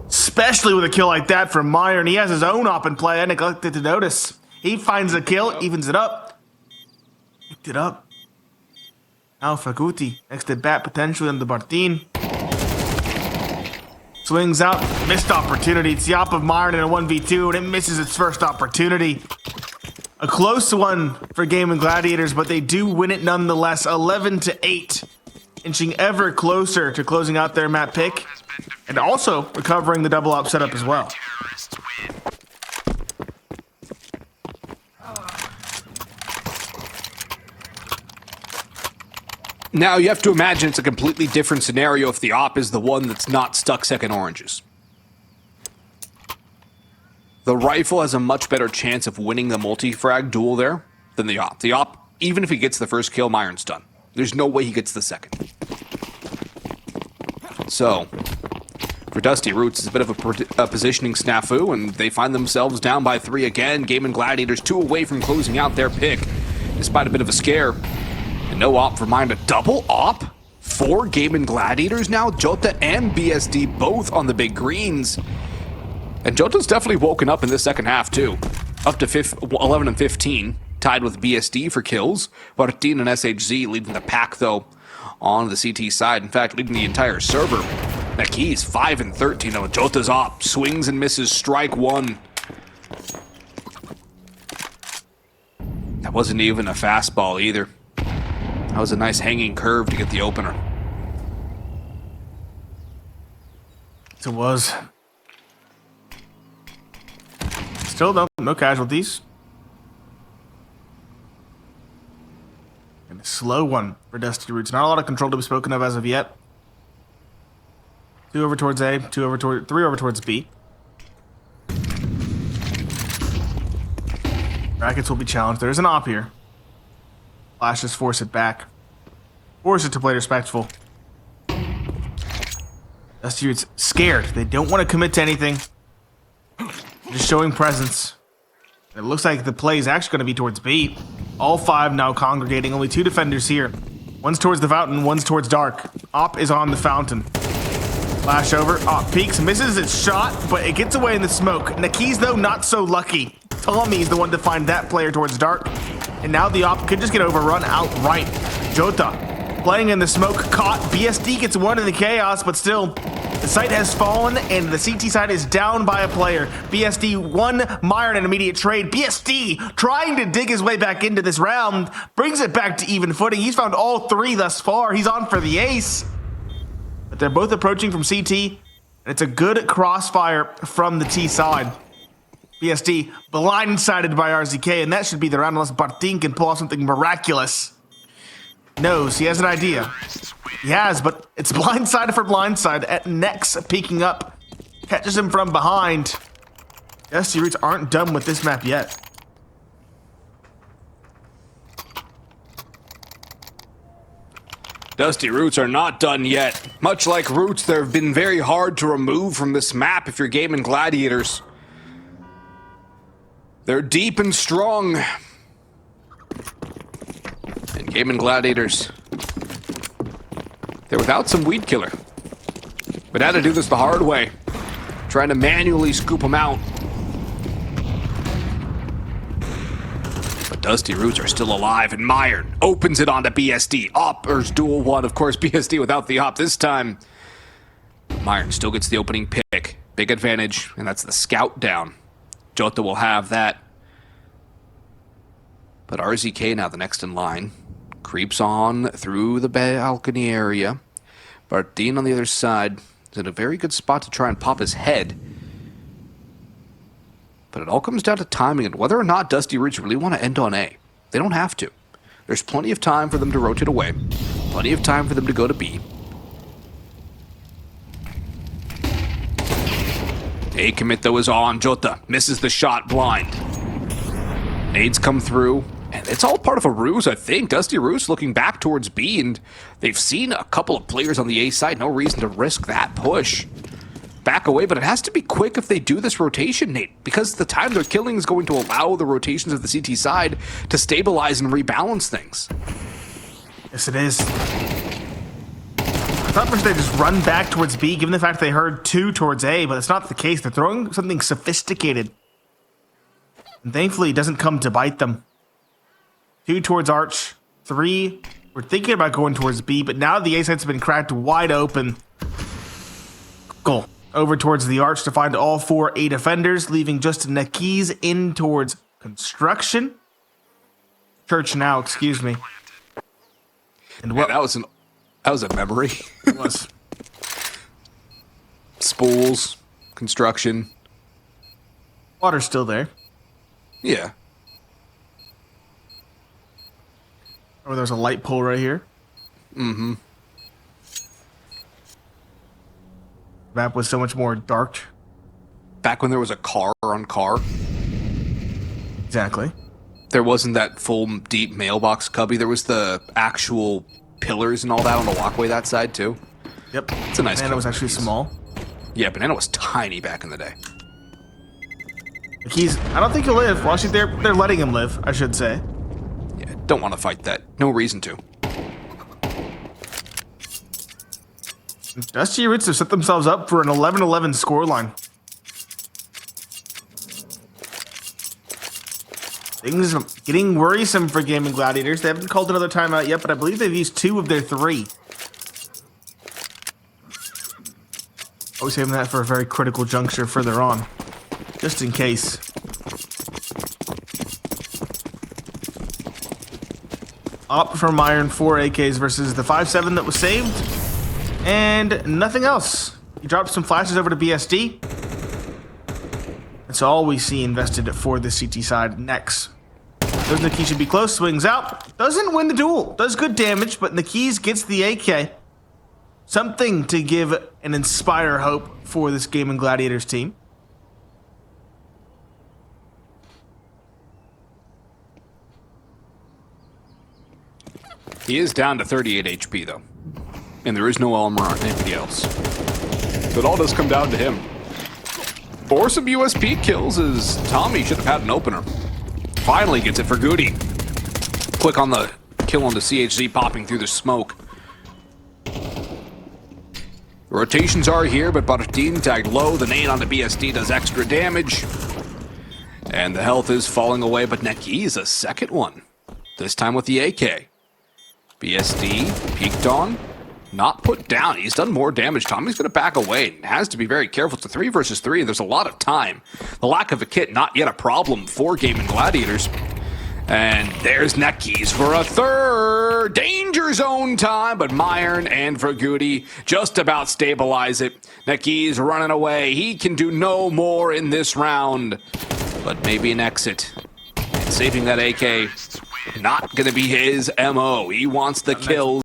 Especially with a kill like that from Meyer, and he has his own op in play. I neglected to notice. He finds a kill, evens it up. Picked it up. Now Faguti, next at bat, potentially on the Martin. Swings out, missed opportunity. It's the op of Myron in a 1v2, and it misses its first opportunity. A close one for Gaimin Gladiators, but they do win it nonetheless, 11-8. Inching ever closer to closing out their map pick, and also recovering the double op setup as well. Now, you have to imagine it's a completely different scenario if the op is the one that's not stuck second oranges. The rifle has a much better chance of winning the multi-frag duel there than the op. The op, even if he gets the first kill, Myron's done. There's no way he gets the second. So, for Dusty Roots, it's a bit of a positioning snafu, and they find themselves down by 3 again. Gaimin Gladiators 2 away from closing out their pick, despite a bit of a scare. And no op for Mine, a double op for Gaimin Gladiators now. Jota and BSD both on the big greens. And Jota's definitely woken up in this second half too. Up to 11 and 15, tied with BSD for kills. Martin and SHZ leading the pack though on the CT side. In fact, leading the entire server. Naki's 5 and 13 though. Jota's op swings and misses, strike 1. That wasn't even a fastball either. That was a nice hanging curve to get the opener. It was. Still no casualties. And a slow one for Dusty Roots. Not a lot of control to be spoken of as of yet. 2 over towards A, 3 over towards B. Brackets will be challenged. There's an op here. Flashes force it back. Force it to play respectful. Dusty Roots scared. They don't want to commit to anything. Just showing presence. It looks like the play is actually going to be towards B. All 5 now congregating. Only 2 defenders here. One's towards the fountain, one's towards dark. Op is on the fountain. Flash over. Op peeks, misses its shot, but it gets away in the smoke. Naki's, though, not so lucky. Tommy's the one to find that player towards dark. And now the op could just get overrun outright. Jota playing in the smoke, caught. BSD gets one in the chaos, but still, the site has fallen and the CT side is down by a player. BSD won Meyer in an immediate trade. BSD trying to dig his way back into this round, brings it back to even footing. He's found all 3 thus far. He's on for the ace. But they're both approaching from CT, and it's a good crossfire from the T side. BSD blindsided by RZK, and that should be the round unless Bartin can pull off something miraculous. Knows, he has an idea. He has, but it's blindside for blindside. At Nex peeking up, catches him from behind. Dusty Roots aren't done with this map yet. Dusty Roots are not done yet. Much like Roots, they've been very hard to remove from this map if you're Gaimin Gladiators. They're deep and strong. And Gaimin Gladiators, they're without some weed killer. But had to do this the hard way. Trying to manually scoop them out. But But Dusty Roots are still alive, and Myron opens it onto BSD. Oppers duel one, of course, BSD without the op this time. Myron still gets the opening pick. Big advantage, and that's the scout down. Jota will have that. But RZK now the next in line. Creeps on through the balcony area. But Dean on the other side is in a very good spot to try and pop his head. But it all comes down to timing and whether or not Dusty Roots really want to end on A. They don't have to. There's plenty of time for them to rotate away. Plenty of time for them to go to B. A commit though is on. Jota misses the shot blind. Nades come through. And it's all part of a ruse, I think. Dusty Roots looking back towards B, and they've seen a couple of players on the A side. No reason to risk that push. Back away, but it has to be quick if they do this rotation, Nate, because the time they're killing is going to allow the rotations of the CT side to stabilize and rebalance things. Yes, it is. I thought first they'd just run back towards B, given the fact they heard 2 towards A, but it's not the case. They're throwing something sophisticated. And thankfully, it doesn't come to bite them. 2 towards Arch. 3, we're thinking about going towards B, but now the A side's been cracked wide open. Goal. Over towards the Arch to find all 4 A defenders, leaving just Nakiz in towards construction. Church now, excuse me. And what? Yeah, that was a memory. It was. Spools, construction. Water's still there. Yeah. Oh, there's a light pole right here. Mm-hmm. Map was so much more dark. Back when there was a car on car, Exactly. there wasn't that full deep mailbox cubby. There was the actual pillars and all that on the walkway that side too. Yep. It's a nice Banana was couple actually of these. small. Yeah, Banana was tiny back in the day. He's. I don't think he'll live. Well, actually, they're letting him live, I should say. Yeah, don't want to fight that. No reason to. Dusty Roots have set themselves up for an 11-11 scoreline. Things are getting worrisome for Gaimin Gladiators. They haven't called another timeout yet, but I believe they've used 2 of their 3. Always saving that for a very critical juncture further on, just in case. Up from Iron 4 AKs versus the 5.7 that was saved. And nothing else. He dropped some flashes over to BSD. That's all we see invested for the CT side next. Those Nakiz should be close. Swings out. Doesn't win the duel. Does good damage, but Nakiz gets the AK. Something to give and inspire hope for this Gaimin Gladiators team. He is down to 38 HP though. And there is no armor on anybody else. So it all does come down to him. For some USP kills, as Tommy should have had an opener. Finally gets it for Goody. Quick on the kill on the CHZ, popping through the smoke. Rotations are here, but Baratin tagged low. The nade on the BSD does extra damage. And the health is falling away, but Nakiz a second one. This time with the AK. BSD peeked on. Not put down. He's done more damage. Tommy's going to back away and has to be very careful. It's a 3 versus 3. There's a lot of time. The lack of a kit, not yet a problem for Gaimin Gladiators. And there's Nakiz for a third. Danger zone time, but Myron and Vergoody just about stabilize it. Nakiz running away. He can do no more in this round. But maybe an exit. And saving that AK, not going to be his MO. He wants the kills.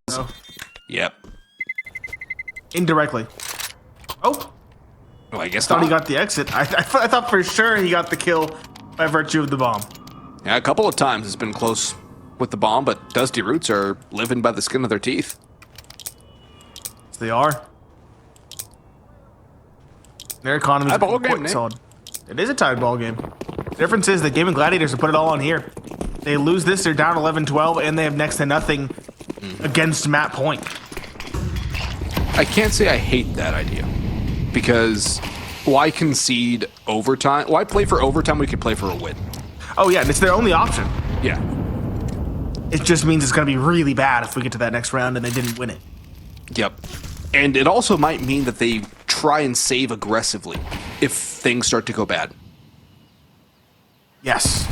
Yep. Indirectly. Oh. Well, I guess Thought he not. got the exit. I thought for sure he got the kill by virtue of the bomb. Yeah, a couple of times it's been close with the bomb, but Dusty Roots are living by the skin of their teeth. Yes, they are. Their economy is Ball game, quite Nate. solid. It is a tied ball game. The difference is that Gaimin Gladiators have put it all on here. They lose this, they're down 11-12, and they have next to nothing against map point. I can't say I hate that idea, because why concede overtime? Why play for overtime when we can play for a win? Oh yeah, and it's their only option. Yeah. It just means it's going to be really bad if we get to that next round and they didn't win it. Yep. And it also might mean that they try and save aggressively if things start to go bad. Yes.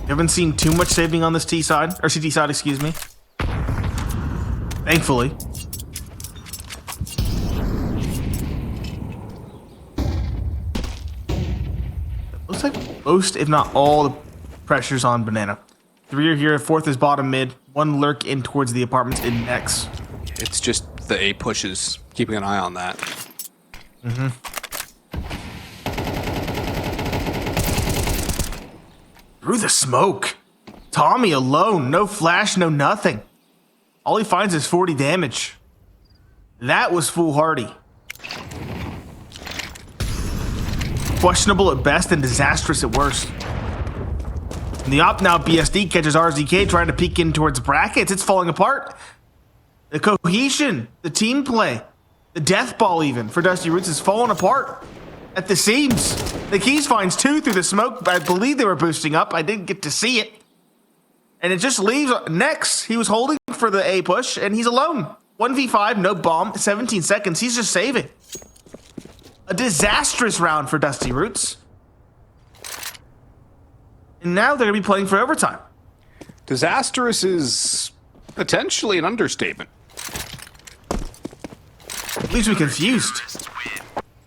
You haven't seen too much saving on this T side, or CT side, excuse me. Thankfully. Looks like most, if not all, the pressure's on Banana. 3 are here, 4th is bottom mid, 1 lurk in towards the apartments in next. It's just the A pushes, keeping an eye on that. Mm-hmm. Through the smoke. Tommy alone, no flash, no nothing. All he finds is 40 damage. That was foolhardy. Questionable at best and disastrous at worst. And the op now BSD catches RZK trying to peek in towards brackets. It's falling apart. The cohesion, the team play, the death ball even for Dusty Roots is falling apart at the seams. The Keys finds 2 through the smoke. I believe they were boosting up. I didn't get to see it. And it just leaves next. He was holding for the A push and he's alone. 1v5, no bomb, 17 seconds. He's just saving. A disastrous round for Dusty Roots. And now they're going to be playing for overtime. Disastrous is potentially an understatement. Leaves me confused.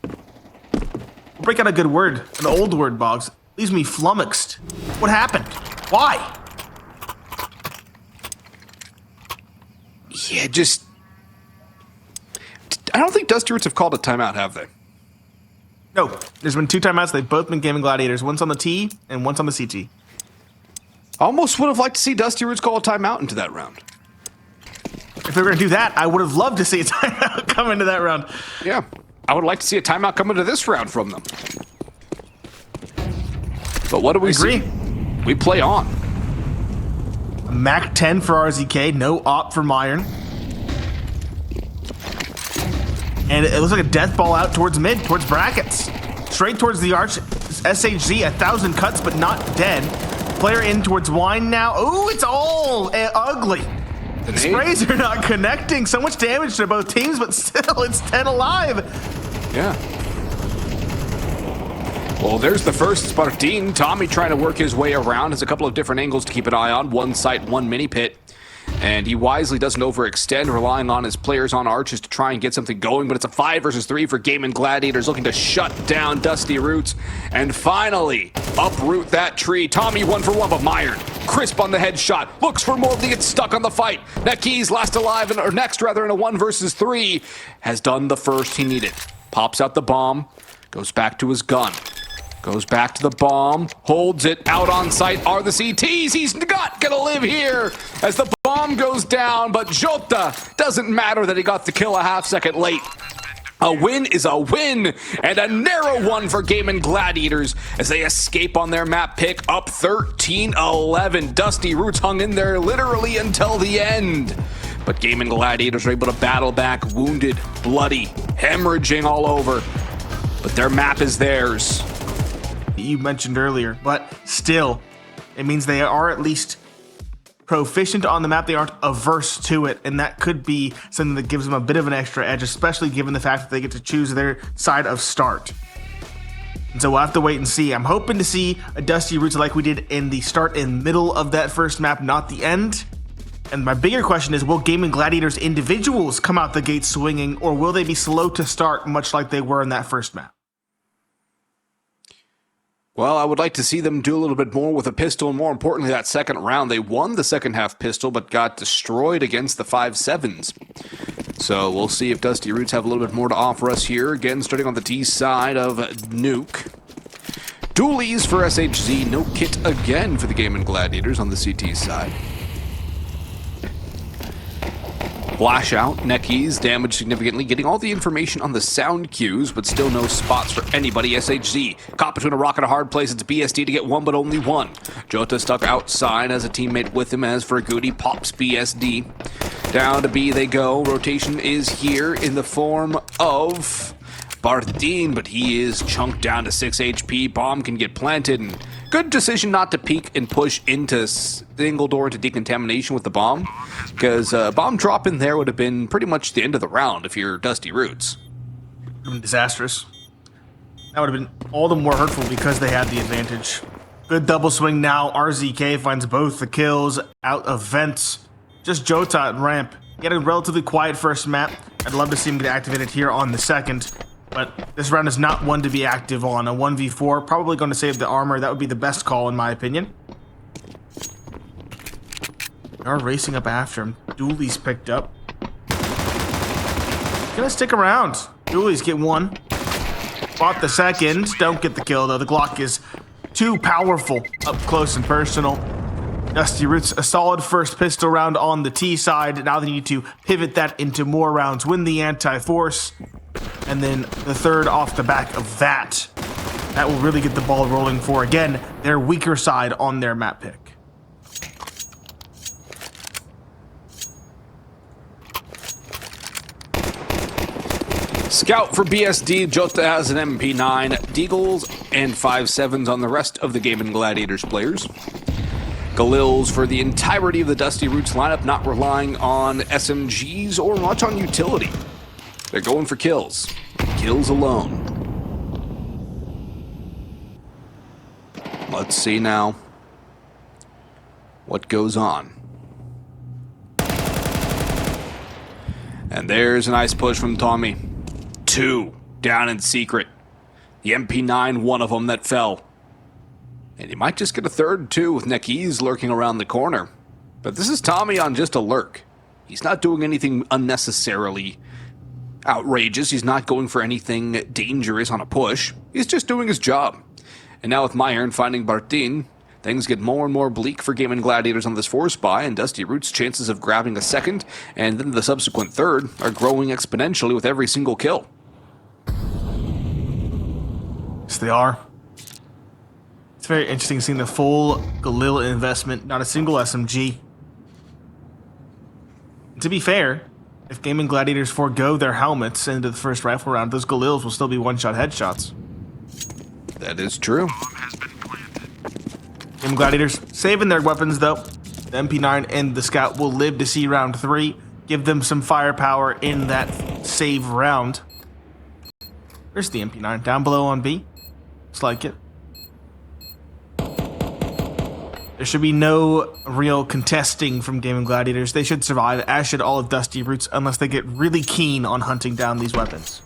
We'll break out a good word, an old word, Boggs. Leaves me flummoxed. What happened? Why? Yeah, just... I don't think Dusty Roots have called a timeout, have they? No, there's been 2 timeouts. They've both been Gaimin Gladiators. Once on the T and once on the CT. Almost would have liked to see Dusty Roots call a timeout into that round. If they were going to do that, I would have loved to see a timeout come into that round. Yeah, I would like to see a timeout come into this round from them. But what do we see? We play on. A Mac 10 for RZK, no op for Myron. And it looks like a death ball out towards mid, towards brackets. Straight towards the arch. SHZ, 1,000 cuts, but not dead. Player in towards wine now. Ooh, it's all ugly. The sprays are not connecting. So much damage to both teams, but still, it's 10 alive. Yeah. Well, there's the first Spartine. Tommy trying to work his way around. Has a couple of different angles to keep an eye on. One site, one mini pit. And he wisely doesn't overextend, relying on his players on arches to try and get something going. But it's a 5 versus 3 for Gaimin Gladiators, looking to shut down Dusty Roots. And finally, uproot that tree. Tommy 1 for 1, but Myron, crisp on the headshot. Looks for more to get stuck on the fight. Neckkeys last alive, or next rather, in a 1 versus 3. Has done the first he needed. Pops out the bomb, goes back to his gun. Goes back to the bomb, holds it, out on site are the CTs. He's not gonna live here as the bomb goes down, but Jota doesn't matter that he got the kill a half second late. A win is a win, and a narrow one for Gaimin Gladiators as they escape on their map pick, up 13-11. Dusty Roots hung in there literally until the end. But Gaimin Gladiators are able to battle back, wounded, bloody, hemorrhaging all over. But their map is theirs. You mentioned earlier, but still, it means they are at least proficient on the map. They aren't averse to it, and that could be something that gives them a bit of an extra edge, especially given the fact that they get to choose their side of start. And so we'll have to wait and see. I'm hoping to see a Dusty Roots like we did in the start and middle of that first map, not the end. And my bigger question is, will Gaimin Gladiators individuals come out the gate swinging, or will they be slow to start, much like they were in that first map? Well, I would like to see them do a little bit more with a pistol, and more importantly, that second round. They won the second half pistol, but got destroyed against the 5-7s. So we'll see if Dusty Roots have a little bit more to offer us here. Again, starting on the T side of Nuke. Dualies for SHZ, no kit again for the Gaimin Gladiators on the CT side. Flash out, Neckkeys, damaged significantly, getting all the information on the sound cues, but still no spots for anybody. SHZ, caught between a rock and a hard place. It's BSD to get one, but only one. Jota stuck outside as a teammate with him, as for Goody, pops BSD. Down to B they go. Rotation is here in the form of Barthine, but he is chunked down to 6 HP. Bomb can get planted, and good decision not to peek and push into single door into decontamination with the bomb, because bomb drop in there would have been pretty much the end of the round if you're Dusty Roots. Disastrous. That would have been all the more hurtful because they had the advantage. Good double swing now. RZK finds both the kills out of vents. Just Jota at ramp. He had a relatively quiet first map. I'd love to see him get activated here on the second. But this round is not one to be active on. A 1v4, probably going to save the armor. That would be the best call in my opinion. They are racing up after him. Dooley's picked up. Gonna stick around. Dooley's get one. Bought the second. Don't get the kill though. The Glock is too powerful up close and personal. Dusty Roots, a solid first pistol round on the T side. Now they need to pivot that into more rounds, win the anti-force, and then the third off the back of that. That will really get the ball rolling for, again, their weaker side on their map pick. Scout for BSD, Jota has an MP9, Deagles, and 5.7s on the rest of the Gaimin Gladiators players. Galils for the entirety of the Dusty Roots lineup, not relying on SMGs or much on utility. They're going for kills. Kills alone. Let's see now what goes on. And there's a nice push from Tommy. 2 down in secret. The MP9, one of them that fell. And he might just get a third too with Nekiz lurking around the corner. But this is Tommy on just a lurk. He's not doing anything unnecessarily outrageous. He's not going for anything dangerous on a push. He's just doing his job. And now with Myron finding Barthine, things get more and more bleak for Gaimin Gladiators on this force buy, and Dusty Roots' chances of grabbing a second and then the subsequent third are growing exponentially with every single kill. Yes, they are. It's very interesting seeing the full Galil investment, not a single SMG. To be fair, if Gaimin Gladiators forego their helmets into the first rifle round, those Galils will still be one-shot headshots. That is true. Gaimin Gladiators saving their weapons though. The MP9 and the Scout will live to see round 3. Give them some firepower in that save round. Where's the MP9? Down below on B? Looks like it. There should be no real contesting from Gaimin Gladiators. They should survive, as should all of Dusty Roots, unless they get really keen on hunting down these weapons.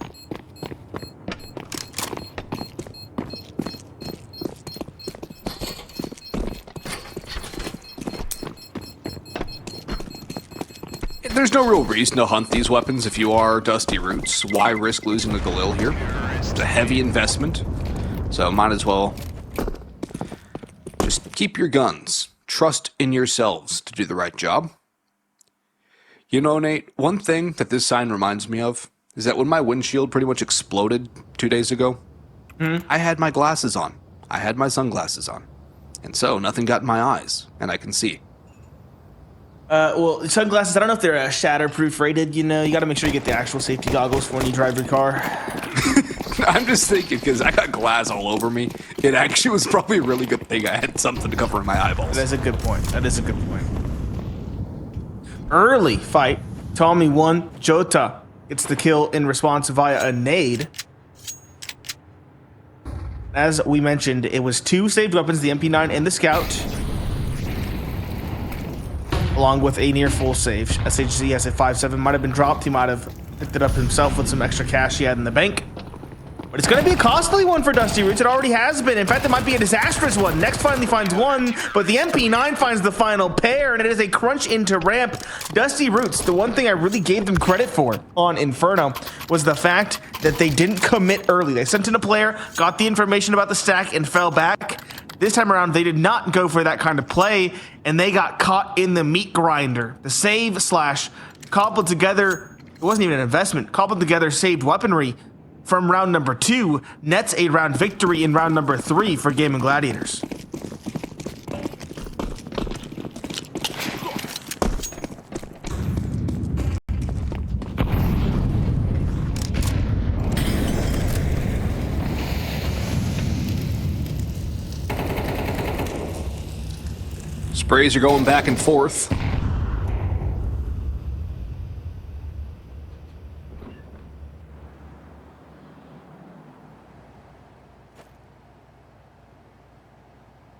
There's no real reason to hunt these weapons if you are Dusty Roots. Why risk losing a Galil here? It's a heavy investment, so might as well just keep your guns. Trust in yourselves to do the right job. You know, Nate, one thing that this sign reminds me of is that when my windshield pretty much exploded 2 days ago, I had my glasses on. I had my sunglasses on. And so nothing got in my eyes, and I can see. Well, sunglasses, I don't know if they're shatterproof rated, you know. You gotta make sure you get the actual safety goggles for when you drive your car. I'm just thinking, because I got glass all over me, it actually was probably a really good thing I had something to cover my eyeballs. That is a good point. That is a good point. Early fight. Tommy 1. Jota gets the kill in response via a nade. As we mentioned, it was 2 saved weapons, the MP9 and the Scout, along with a near full save. SHZ has a 5.7, might have been dropped. He might have picked it up himself with some extra cash he had in the bank. But it's going to be a costly one for Dusty Roots. It already has been. In fact, it might be a disastrous one. Next finally finds one, but the MP9 finds the final pair, and it is a crunch into ramp. Dusty Roots, the one thing I really gave them credit for on Inferno was the fact that they didn't commit early. They sent in a player, got the information about the stack, and fell back. This time around, they did not go for that kind of play, and they got caught in the meat grinder. The save slash cobbled together, it wasn't even an investment, cobbled together saved weaponry from round number 2 nets a round victory in round number 3 for Gaimin Gladiators. Sprays are going back and forth.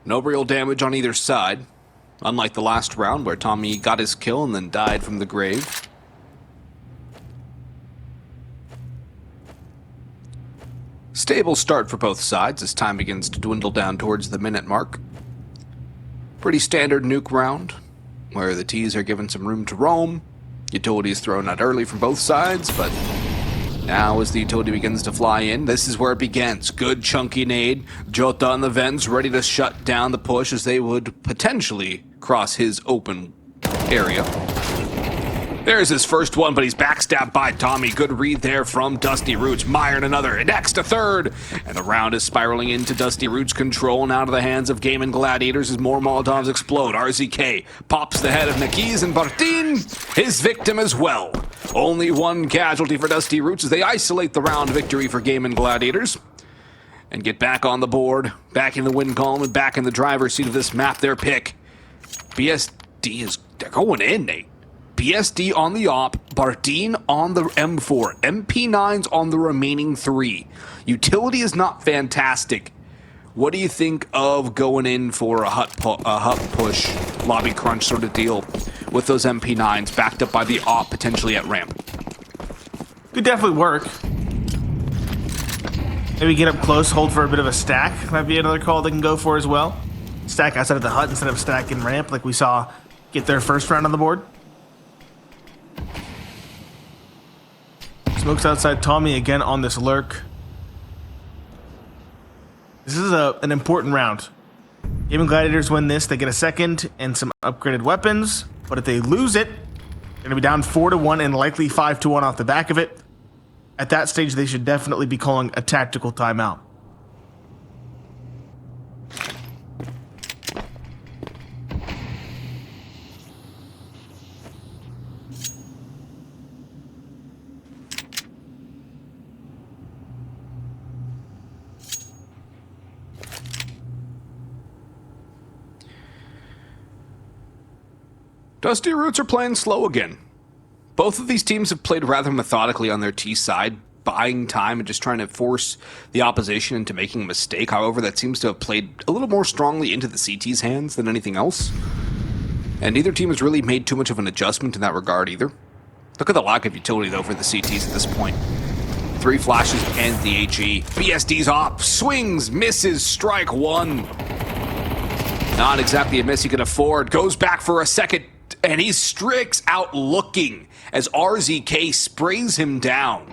No real damage on either side, unlike the last round where Tommy got his kill and then died from the grave. Stable start for both sides as time begins to dwindle down towards the minute mark. Pretty standard nuke round, where the T's are given some room to roam. Utilities thrown out early from both sides, but now as the utility begins to fly in, this is where it begins. Good chunky nade. Jota on the vents ready to shut down the push as they would potentially cross his open area. There's his first one, but he's backstabbed by Tommy. Good read there from Dusty Roots. Myron another, next a third. And the round is spiraling into Dusty Roots' control and out of the hands of Gaimin Gladiators as more Molotovs explode. RZK pops the head of Nakiz and Bartin, his victim as well. Only one casualty for Dusty Roots as they isolate the round victory for Gaimin Gladiators. And get back on the board, back in the win column, and back in the driver's seat of this map, their pick. BSD they're going in, Nate. BSD on the op, Bardeen on the M4, MP9s on the remaining 3. Utility is not fantastic. What do you think of going in for a hut push, lobby crunch sort of deal with those MP9s backed up by the op potentially at ramp? Could definitely work. Maybe get up close, hold for a bit of a stack. Might be another call they can go for as well. Stack outside of the hut instead of stack in ramp like we saw get their first round on the board. Smokes outside Tommy again on this lurk. This is an important round. Gaimin Gladiators win this, they get a second and some upgraded weapons. But if they lose it, they're going to be down 4-1 and likely 5-1 off the back of it. At that stage, they should definitely be calling a tactical timeout. Dusty Roots are playing slow again. Both of these teams have played rather methodically on their T side, buying time and just trying to force the opposition into making a mistake. However, that seems to have played a little more strongly into the CT's hands than anything else. And neither team has really made too much of an adjustment in that regard either. Look at the lack of utility, though, for the CTs at this point. 3 flashes and the HE. BSD's op, swings, misses, strike 1. Not exactly a miss he could afford. Goes back for a second. And he strikes out looking as RZK sprays him down.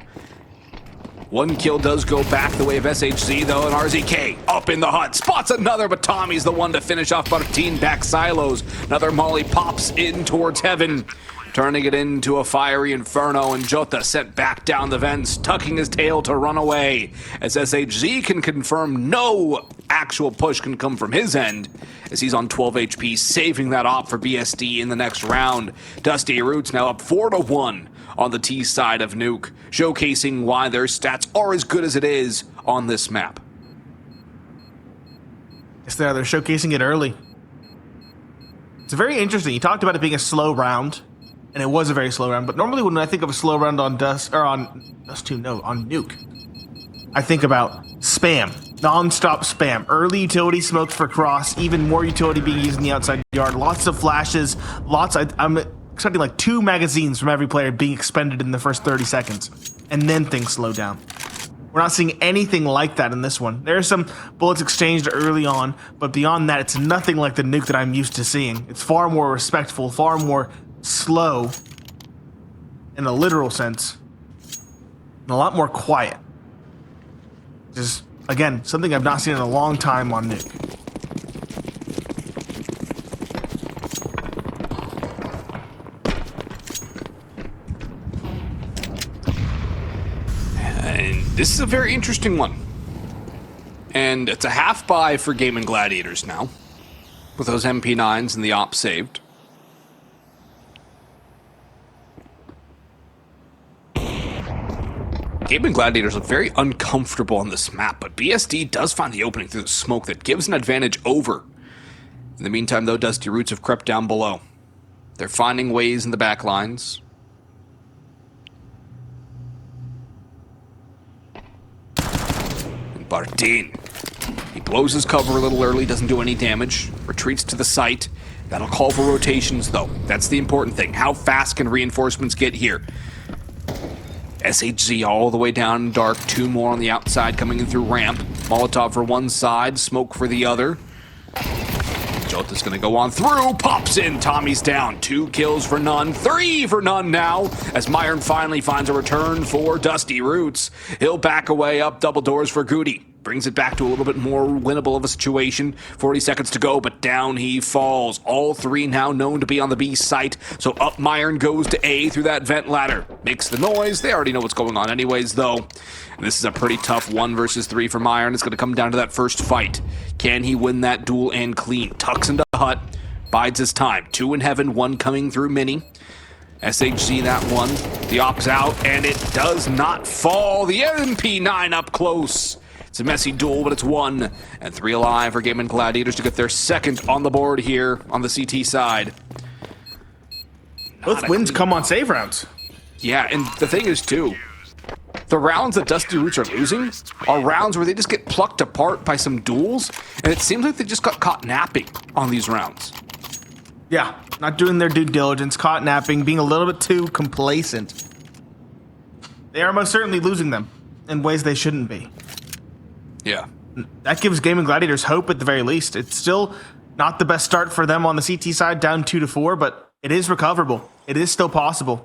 1 kill does go back the way of SHZ though, and RZK up in the hut, spots another, but Tommy's the one to finish off Bartin back silos. Another molly pops in towards heaven, turning it into a fiery inferno, and Jota sent back down the vents, tucking his tail to run away, as SHZ can confirm no actual push can come from his end, as he's on 12 HP, saving that op for BSD in the next round. Dusty Roots now up 4-1 on the T side of Nuke, showcasing why their stats are as good as it is on this map. Yes, they're showcasing it early. It's very interesting. You talked about it being a slow round, and it was a very slow round, but normally when I think of a slow round on on Nuke, I think about spam. Non-stop spam. Early utility smokes for cross, even more utility being used in the outside yard. Lots of flashes, I'm expecting like 2 magazines from every player being expended in the first 30 seconds. And then things slow down. We're not seeing anything like that in this one. There are some bullets exchanged early on, but beyond that, it's nothing like the Nuke that I'm used to seeing. It's far more respectful, far more slow in a literal sense, and a lot more quiet. Just, again, something I've not seen in a long time on Nuke. And this is a very interesting one. And it's a half buy for Gaimin Gladiators now, with those MP9s and the op saved. Gaimin Gladiators look very uncomfortable on this map, but BSD does find the opening through the smoke that gives an advantage over In the meantime, though, Dusty Roots have crept down below. They're finding ways in the back lines. And Bardin. He blows his cover a little early, doesn't do any damage, retreats to the site. That'll call for rotations, though. That's the important thing. How fast can reinforcements get here? SHZ all the way down in dark. 2 more on the outside coming in through ramp. Molotov for one side, smoke for the other. Jota's gonna go on through, pops in, Tommy's down. 2 kills for none, 3 for none now, as Myron finally finds a return for Dusty Roots. He'll back away up double doors for Goody. Brings it back to a little bit more winnable of a situation. 40 seconds to go, but down he falls. All 3 now known to be on the B site, so up Myron goes to A through that vent ladder. Makes the noise, they already know what's going on anyways, though. And this is a pretty tough 1 versus 3 for Myron. It's going to come down to that first fight. Can he win that duel and clean? Tucks into Hut, bides his time. 2 in heaven, 1 coming through Mini. SHZ that one. The op's out, and it does not fall. The MP9 up close. It's a messy duel, but it's 1 and 3 alive for Gaimin Gladiators to get their second on the board here on the CT side. Both wins come on save rounds. Yeah, and the thing is, too, the rounds that Dusty Roots are losing are rounds where they just get plucked apart by some duels, and it seems like they just got caught napping on these rounds. Yeah, not doing their due diligence, caught napping, being a little bit too complacent. They are most certainly losing them in ways they shouldn't be. Yeah. That gives Gaimin Gladiators hope at the very least. It's still not the best start for them on the CT side, down 2-4, but it is recoverable. It is still possible.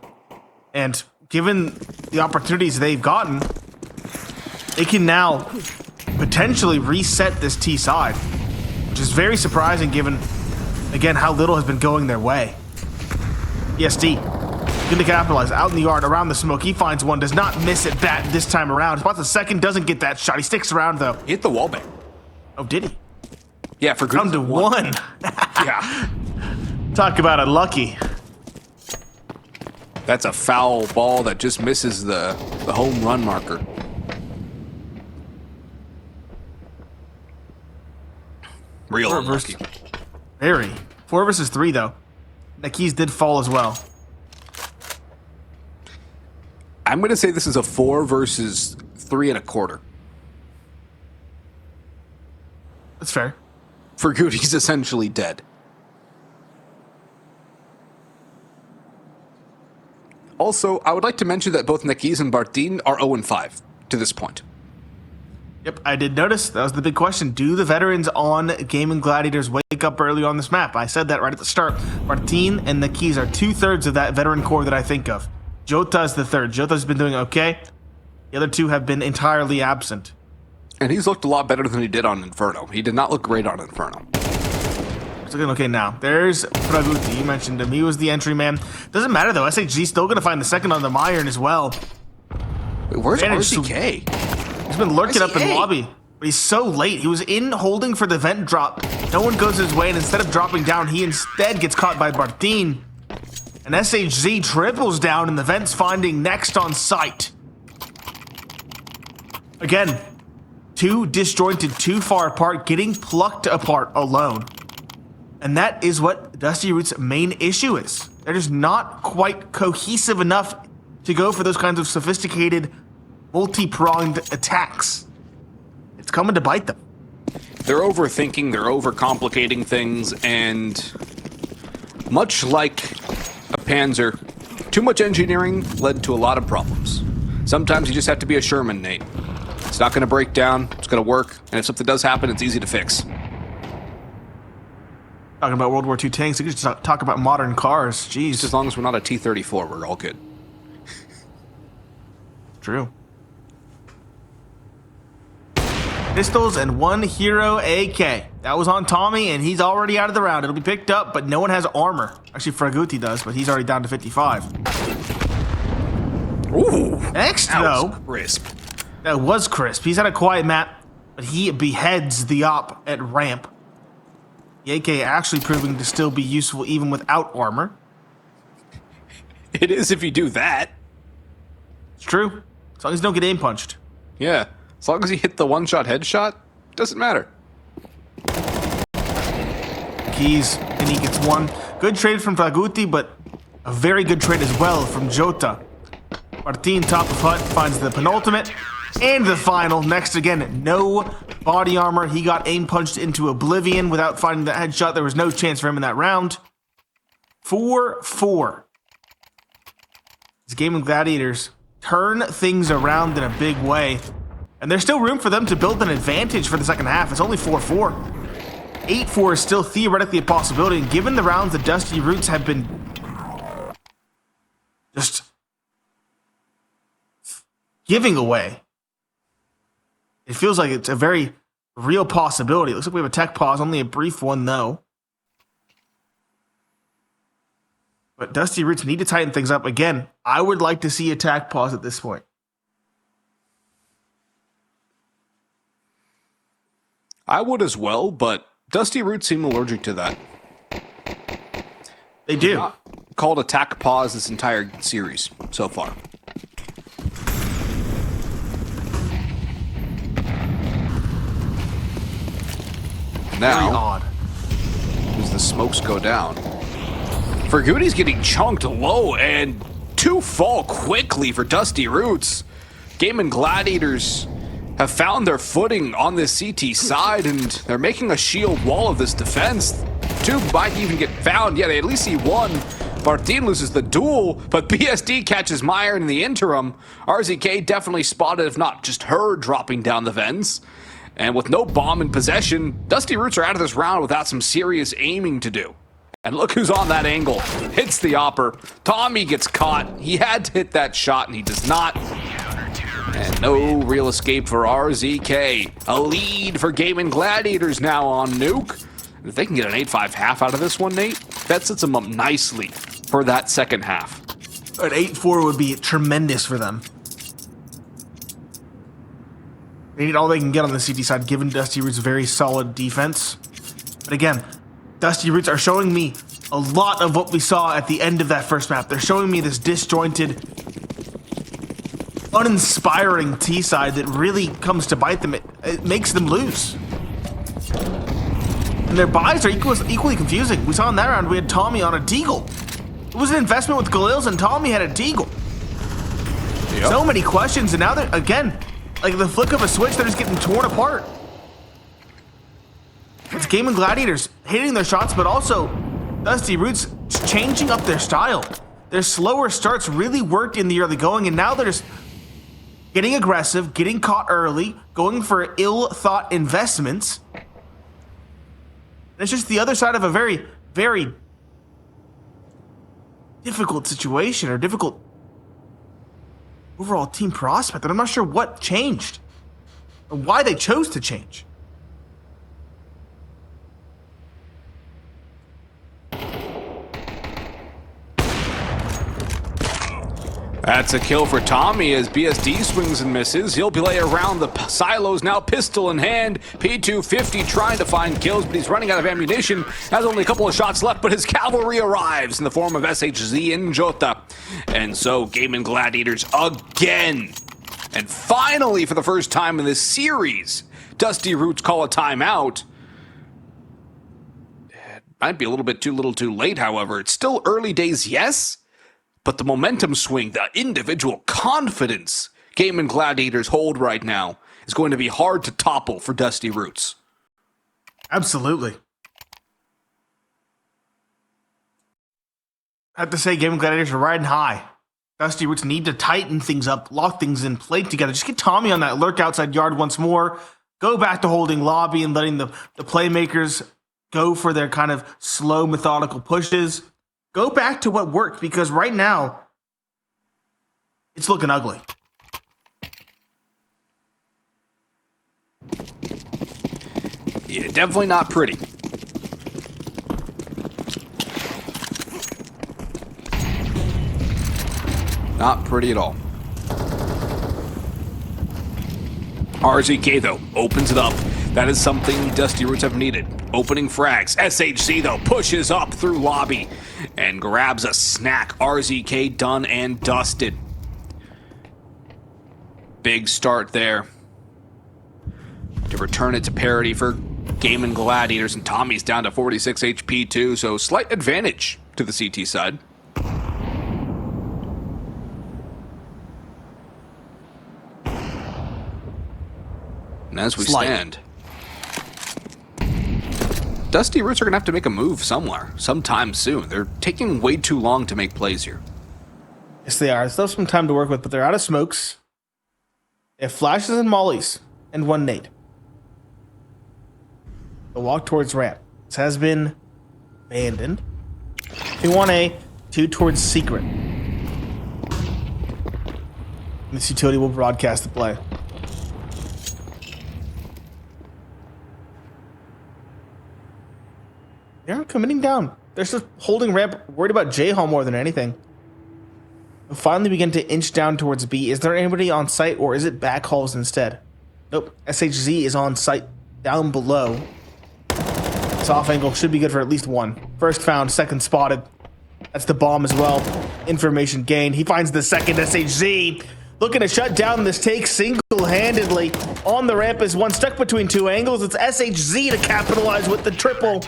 And given the opportunities they've gotten, they can now potentially reset this T side, which is very surprising given, again, how little has been going their way. ESD, going to capitalize, out in the yard, around the smoke. He finds one, does not miss it back this time around. Spots the second, doesn't get that shot. He sticks around, though. He hit the wall bang. Oh, did he? Yeah, for good. Come to 1. Yeah. Talk about unlucky. That's a foul ball that just misses the home run marker. Real unlucky. Very. 4 versus 3, though. The keys did fall as well. I'm going to say this is a 4 versus 3 1/4. That's fair. For good, he's essentially dead. Also, I would like to mention that both Nekis and Bardin are 0-5 to this point. Yep, I did notice. That was the big question. Do the veterans on Gaimin Gladiators wake up early on this map? I said that right at the start. Bardin and Nekis are 2/3 of that veteran core that I think of. Jota is the 3rd. Jota's been doing okay. The other 2 have been entirely absent. And he's looked a lot better than he did on Inferno. He did not look great on Inferno. It's looking okay now. There's Fraguti. You mentioned him. He was the entry man. Doesn't matter, though. SHG's still going to find the second on the Myron as well. Wait, where's Advantage. RCK? He's been lurking up in RCK? lobby. But he's so late. He was in holding for the vent drop. No one goes his way, and instead of dropping down, he instead gets caught by Bardin. And SHZ triples down, and the vent's finding next on site. Again, 2 disjointed, too far apart, getting plucked apart alone. And that is what Dusty Roots' main issue is. They're just not quite cohesive enough to go for those kinds of sophisticated, multi-pronged attacks. It's coming to bite them. They're overthinking, they're overcomplicating things, and much like a Panzer, too much engineering led to a lot of problems. Sometimes you just have to be a Sherman, Nate. It's not going to break down, it's going to work, and if something does happen, it's easy to fix. Talking about World War II tanks, you could just talk about modern cars. Jeez. Just as long as we're not a T-34, we're all good. True. Pistols and 1 hero AK. That was on Tommy, and he's already out of the round. It'll be picked up, but no one has armor. Actually, Fraguti does, but he's already down to 55. Ooh! Next, That though, was crisp. that was crisp. He's had a quiet map, but he beheads the op at ramp. The AK actually proving to still be useful even without armor. It is if you do that. It's true. As long as you don't get aim punched. Yeah. As long as you hit the one-shot headshot, doesn't matter. keys, and he gets one. Good trade from Draguti, but a very good trade as well from Jota. Martin, top of hut, finds the penultimate and the final. Next again, no body armor. He got aim punched into oblivion without finding that headshot. There was no chance for him in that round. 4-4. These Gaimin Gladiators turn things around in a big way. And there's still room for them to build an advantage for the second half. It's only 4-4. 8-4 is still theoretically a possibility. And given the rounds the Dusty Roots have been just giving away, it feels like it's a very real possibility. It looks like we have a tech pause, only a brief one though. But Dusty Roots need to tighten things up. Again, I would like to see a tech pause at this point. I would as well, but Dusty Roots seem allergic to that. They do. Not called attack pause this entire series so far. Now, Very odd. as the smokes go down, Ferguti's getting chunked low, and two fall quickly for Dusty Roots. Gaimin Gladiators have found their footing on this CT side, and they're making a shield wall of this defense. Two might even get found. Yeah, they at least see one. Martin loses the duel, but BSD catches Meyer in the interim. RZK definitely spotted, if not just her, dropping down the vents. And with no bomb in possession, Dusty Roots are out of this round without some serious aiming to do. And look who's on that angle. Hits the opper. Tommy gets caught. He had to hit that shot, and he does not. And no real escape for RZK. A lead for Gaimin Gladiators now on Nuke. If they can get an 8-5 half out of this one, Nate, that sets them up nicely for that second half. An 8-4 would be tremendous for them. They need all they can get on the CT side, given Dusty Roots' very solid defense. But again, Dusty Roots are showing me a lot of what we saw at the end of that first map. They're showing me this disjointed, uninspiring T side that really comes to bite them. It makes them lose. And their buys are equally confusing. We saw in that round we had Tommy on a deagle. It was an investment with Galils, and Tommy had a deagle. Yep. So many questions, and now they're, again, like the flick of a switch, they're just getting torn apart. It's Gaimin Gladiators hitting their shots, but also Dusty Roots changing up their style. Their slower starts really worked in the early going, and now they're just getting aggressive, getting caught early, going for ill-thought investments. And it's just the other side of a very, very difficult situation, or difficult overall team prospect, and I'm not sure what changed or why they chose to change. That's a kill for Tommy as BSD swings and misses. He'll play around the silos now, pistol in hand. P250 trying to find kills, but he's running out of ammunition. Has only a couple of shots left, but his cavalry arrives in the form of SHZ and Jota. And so Gaimin Gladiators again. And finally, for the first time in this series, Dusty Roots call a timeout. It might be a little bit too little too late, however. It's still early days, yes. But the momentum swing, the individual confidence Gaimin Gladiators hold right now is going to be hard to topple for Dusty Roots. Absolutely. I have to say, Gaimin Gladiators are riding high. Dusty Roots need to tighten things up, lock things in, play together. Just get Tommy on that lurk outside yard once more. Go back to holding lobby and letting the playmakers go for their kind of slow, methodical pushes. Go back to what worked, because right now, it's looking ugly. Yeah, definitely not pretty. Not pretty at all. RZK, though, opens it up. That is something Dusty Roots have needed. Opening frags. SHC, though, pushes up through lobby and grabs a snack. RZK done and dusted. Big start there to return it to parity for Gaimin Gladiators, and Tommy's down to 46 HP too, so slight advantage to the CT side. And as we stand, Dusty Roots are going to have to make a move somewhere, sometime soon. They're taking way too long to make plays here. Yes, they are. Still have some time to work with, but they're out of smokes. They have flashes and mollies, and one nade. The walk towards ramp. This has been abandoned. 2-1A, 2 towards secret. This utility will broadcast the play. They aren't committing down. They're just holding ramp, worried about J-Hall more than anything. They'll finally begin to inch down towards B. Is there anybody on site, or is it back halls instead? Nope. SHZ is on site down below. This off angle should be good for at least one. First found, second spotted. That's the bomb as well. Information gained. He finds the second. SHZ looking to shut down this take single-handedly. On the ramp is one stuck between two angles. It's SHZ to capitalize with the triple.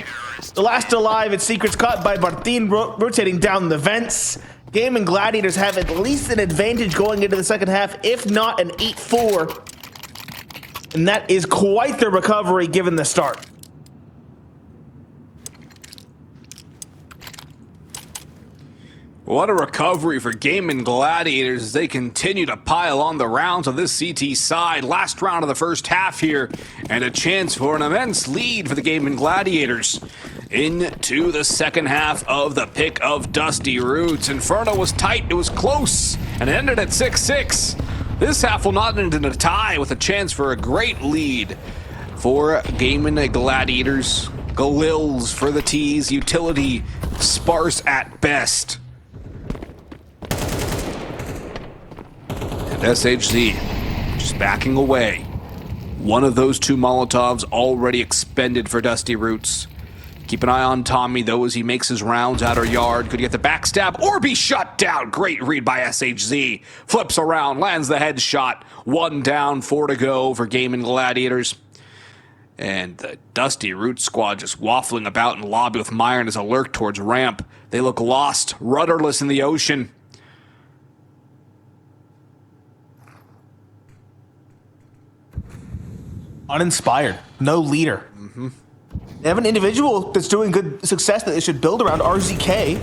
The last alive, its secrets caught by Martin rotating down the vents. Gaimin Gladiators have at least an advantage going into the second half, if not an 8-4. And that is quite the recovery given the start. What a recovery for Gaimin Gladiators as they continue to pile on the rounds on this CT side. Last round of the first half here, and a chance for an immense lead for the Gaimin Gladiators into the second half of the pick of Dusty Roots. Inferno was tight, it was close, and it ended at 6-6. This half will not end in a tie with a chance for a great lead for Gaimin Gladiators. Galils for the T's, utility sparse at best. SHZ just backing away. One of those two Molotovs already expended for Dusty Roots. Keep an eye on Tommy, though, as he makes his rounds outer yard. Could he get the backstab or be shut down? Great read by SHZ. Flips around, lands the headshot. 1 down, 4 to go for Gaimin Gladiators. And the Dusty Roots squad just waffling about in lobby with Myron as a lurk towards ramp. They look lost, rudderless in the ocean. Uninspired. No leader. They have an individual that's doing good success that they should build around, RZK.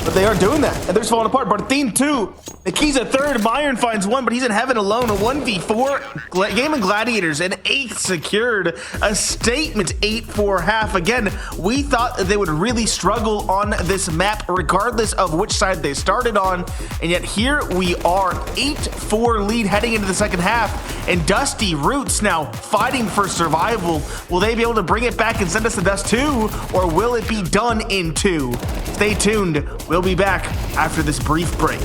But they aren't doing that. And they're just falling apart. Barthene 2. Nikiza 3rd. Myron finds 1, but he's in heaven alone. A 1v4. Gaimin Gladiators, an 8th secured. A statement 8-4 half. Again, we thought that they would really struggle on this map, regardless of which side they started on. And yet here we are. 8-4 lead heading into the second half. And Dusty Roots now fighting for survival. Will they be able to bring it back and send us to Dust 2? Or will it be done in 2? Stay tuned. We'll be back after this brief break.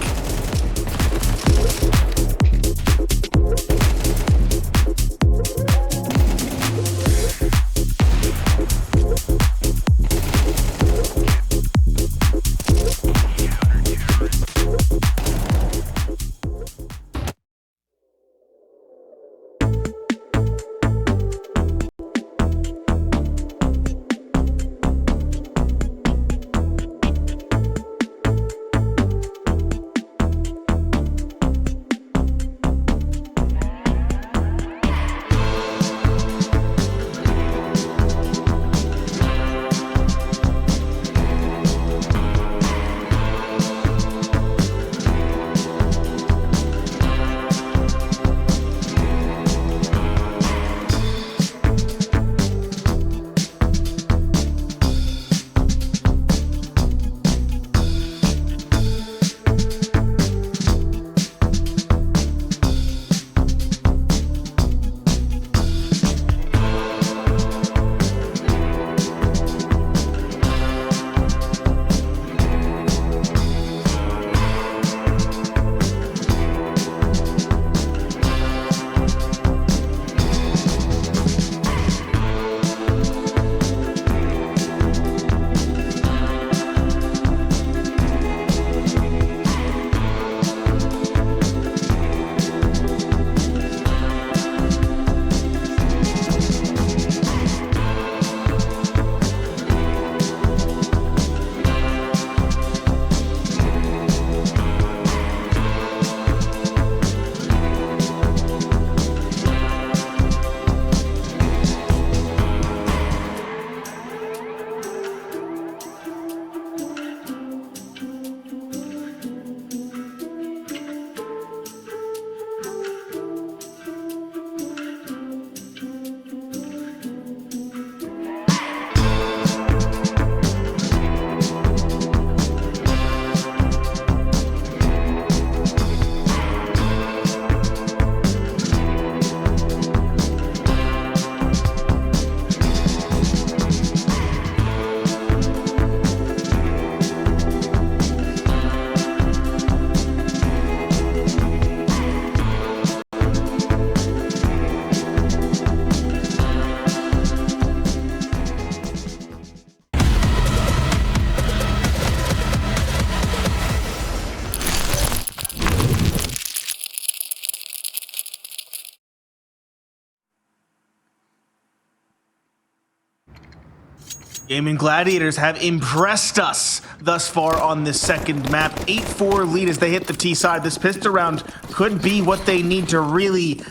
Gaimin Gladiators have impressed us thus far on this second map. 8-4 lead as they hit the T side. This pistol round could be what they need to really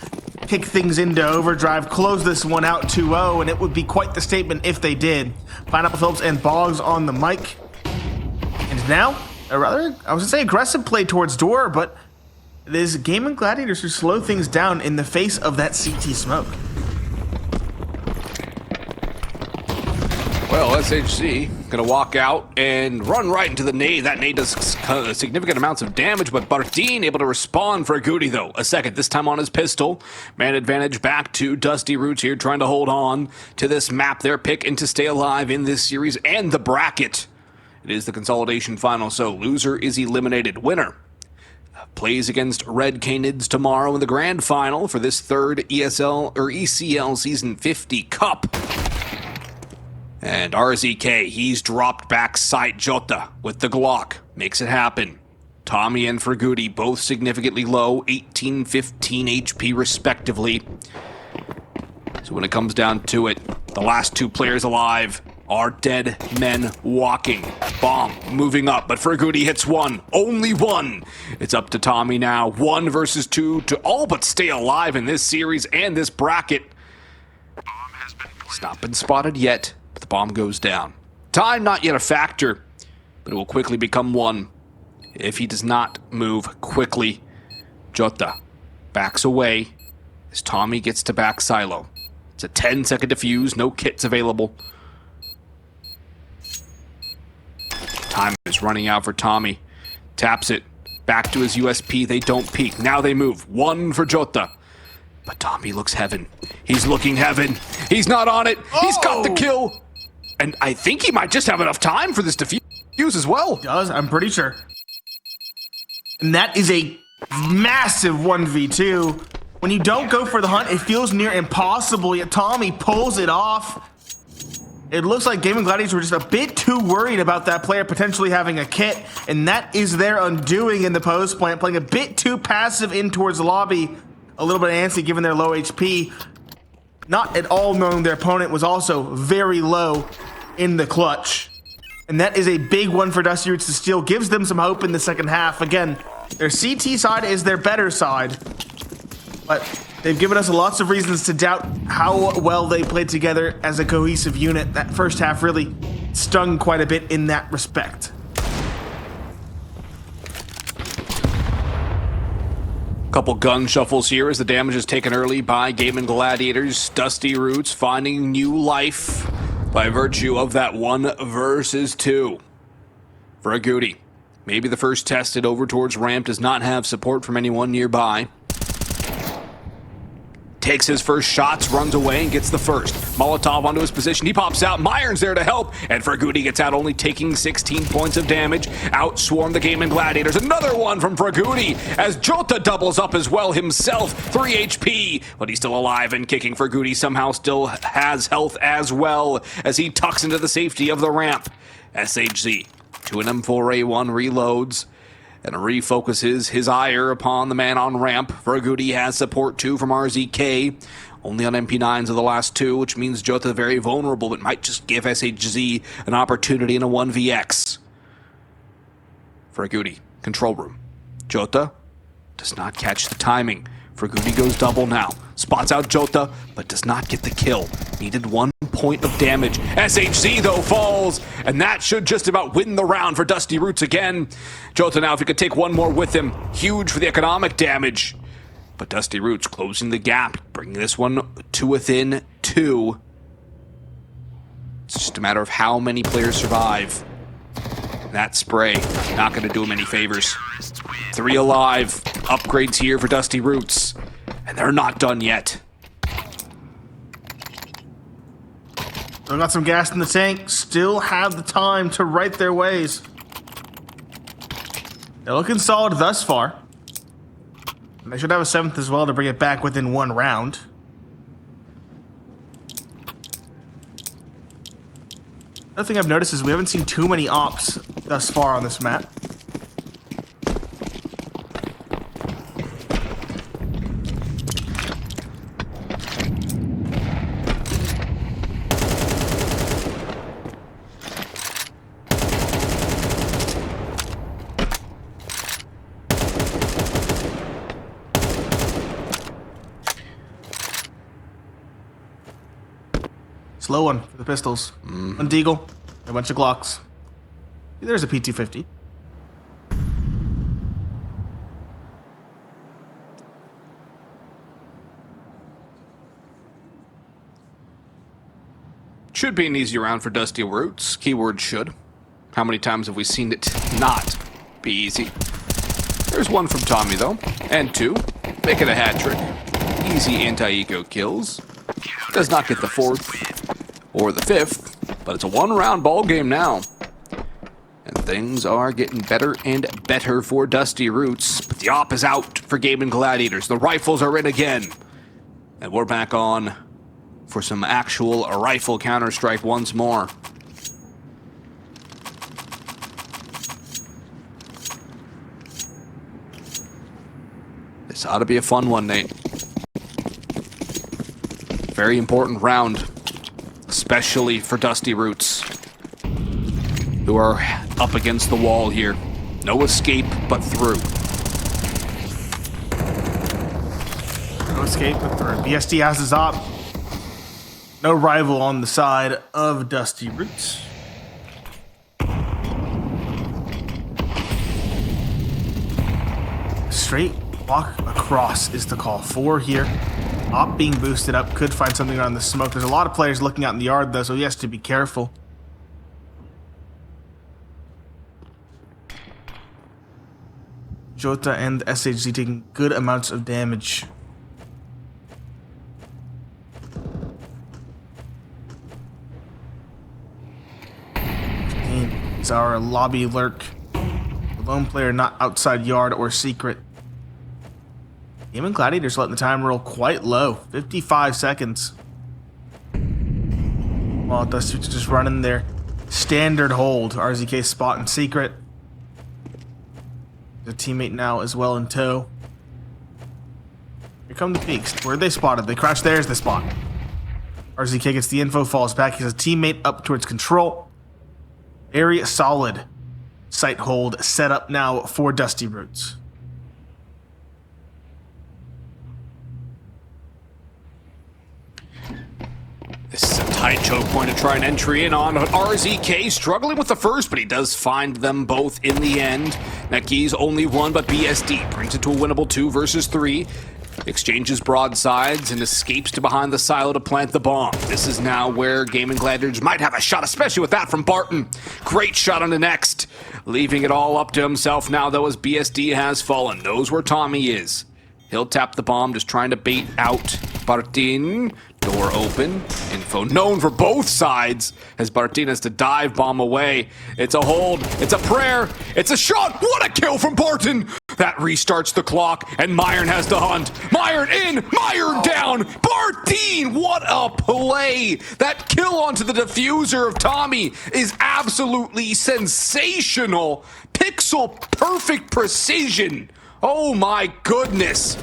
kick things into overdrive, close this one out 2-0, and it would be quite the statement if they did. Pineapple Phillips and Boggs on the mic. And now, a rather, I was gonna say aggressive play towards door, but it is Gaimin Gladiators who slow things down in the face of that CT smoke. Well, SHC gonna walk out and run right into the nade. That nade does significant amounts of damage, but Bardeen able to respond for Goody though. A second, this time on his pistol. Man advantage back to Dusty Roots here, trying to hold on to this map. Their pick and to stay alive in this series and the bracket. It is the consolidation final, so loser is eliminated. Winner plays against Red Canids tomorrow in the grand final for this third ESL or ECL Season 50 Cup. And RZK, he's dropped back sight Jota with the Glock. Makes it happen. Tommy and Ferguti both significantly low, 18, 15 HP respectively. So when it comes down to it, the last two players alive are dead men walking. Bomb moving up, but Ferguti hits one. Only one. It's up to Tommy now. 1 versus 2 to all but stay alive in this series and this bracket. It's not been spotted yet. The bomb goes down. Time not yet a factor, but it will quickly become one if he does not move quickly. Jota backs away as Tommy gets to back silo. It's a 10-second defuse, no kits available. Time is running out for Tommy. Taps it, back to his USP, they don't peek. Now they move, 1 for Jota. But Tommy looks heaven. He's looking heaven. He's not on it. He's got the kill. And I think he might just have enough time for this defuse as well. Does, I'm pretty sure. And that is a massive 1v2. When you don't go for the hunt, it feels near impossible, yet Tommy pulls it off. It looks like Gaimin Gladiators were just a bit too worried about that player potentially having a kit, and that is their undoing in the post plant, playing a bit too passive in towards the lobby. A little bit antsy given their low HP. Not at all knowing their opponent was also very low in the clutch. And that is a big one for Dusty Roots to steal. Gives them some hope in the second half. Again, their CT side is their better side. But they've given us lots of reasons to doubt how well they played together as a cohesive unit. That first half really stung quite a bit in that respect. Couple gun shuffles here as the damage is taken early by Gaimin Gladiators. Dusty Roots finding new life by virtue of that 1 versus 2. For a Goody, maybe the first tested over towards ramp does not have support from anyone nearby. Takes his first shots, runs away, and gets the first. Molotov onto his position. He pops out. Myron's there to help. And Ferguti gets out, only taking 16 points of damage. Outswarm the Gaimin Gladiators. Another one from Ferguti as Jota doubles up as well himself. 3 HP, but he's still alive and kicking. Ferguti somehow still has health as well as he tucks into the safety of the ramp. SHZ to an M4A1 reloads and refocuses his ire upon the man on ramp. Ferguti has support too from RZK. Only on MP9s of the last 2, which means Jota very vulnerable, but might just give SHZ an opportunity in a 1vx. Ferguti, control room. Jota does not catch the timing. Ferguti goes double now. Spots out Jota, but does not get the kill. Needed 1 point of damage. SHZ, though, falls, and that should just about win the round for Dusty Roots again. Jota now, if he could take 1 more with him, huge for the economic damage. But Dusty Roots closing the gap, bringing this one to within 2. It's just a matter of how many players survive. That spray, not going to do him any favors. 3 alive. Upgrades here for Dusty Roots. And they're not done yet. They got some gas in the tank. Still have the time to right their ways. They're looking solid thus far. And they should have a 7th as well to bring it back within 1 round. Another thing I've noticed is we haven't seen too many ops thus far on this map. slow one for the pistols. One Deagle, a bunch of Glocks. There's a P250. Should be an easy round for Dusty Roots. Keyword should. How many times have we seen it not be easy? There's one from Tommy, though. And two. Make it a hat trick. Easy anti-eco kills. Does not get the fourth or the fifth, but it's a one-round ball game now. And things are getting better and better for Dusty Roots. But the op is out for Gaimin Gladiators. The rifles are in again. And we're back on for some actual rifle Counter-Strike once more. This ought to be a fun one, Nate. Very important round, especially for Dusty Roots, who are up against the wall here. No escape but through. No escape but through. BSD has his op. No rival on the side of Dusty Roots. Straight walk across is the call. 4 here. Op being boosted up. Could find something around the smoke. There's a lot of players looking out in the yard, though, so he has to be careful. Jota and SHZ taking good amounts of damage. Is our lobby lurk. The lone player not outside yard or secret. Gaimin Gladiators letting the time roll quite low. 55 seconds. While Dusty Roots just running their standard hold. RZK spot in secret. The teammate now as well in tow. Here come the peaks. Where are they spotted? They crouch. There's the spot. RZK gets the info, falls back. He has a teammate up towards control. Very solid sight hold set up now for Dusty Roots. This is a tight choke point to try an entry in on. RZK struggling with the first, but he does find them both in the end. Neki's only one, but BSD brings it to a winnable 2 versus 3. Exchanges broadsides and escapes to behind the silo to plant the bomb. This is now where Gaimin Gladiators might have a shot, especially with that from Barton. Great shot on the next. Leaving it all up to himself now, though, as BSD has fallen. Knows where Tommy is. He'll tap the bomb, just trying to bait out Bartin. Door open. Info known for both sides as Bartin has to dive bomb away. It's a hold. It's a prayer. It's a shot. What a kill from Barton. That restarts the clock, and Myron has to hunt. Myron in. Myron down. Bartin. What a play. That kill onto the diffuser of Tommy is absolutely sensational. Pixel perfect precision. Oh my goodness.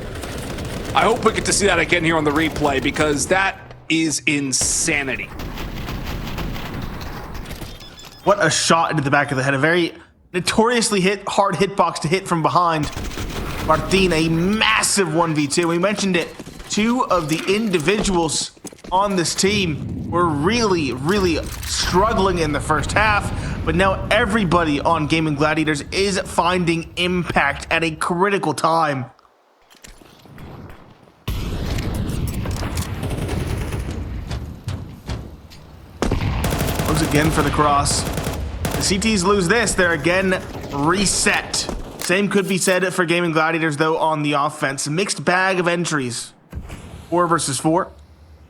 I hope we get to see that again here on the replay because that is insanity. What a shot into the back of the head. A very notoriously hard hitbox to hit from behind. Martin, a massive 1v2. We mentioned it. 2 of the individuals on this team were really struggling in the first half, but now everybody on Gaimin Gladiators is finding impact at a critical time. Goes again for the cross. The CTs lose this, they're again reset. Same could be said for Gaimin Gladiators, though, on the offense. Mixed bag of entries. 4 versus 4.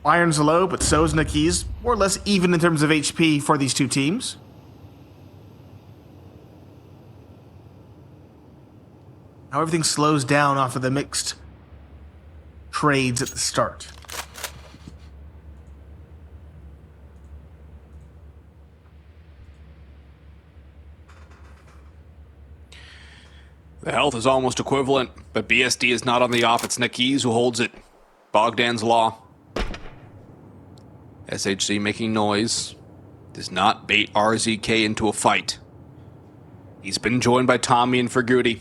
Iron's low, but so is Naki's. More or less even in terms of HP for these two teams. Now everything slows down off of the mixed trades at the start. The health is almost equivalent, but BSD is not on the off. It's Nakiz who holds it. Bogdan's Law. SHC making noise. Does not bait RZK into a fight. He's been joined by Tommy and Ferguti.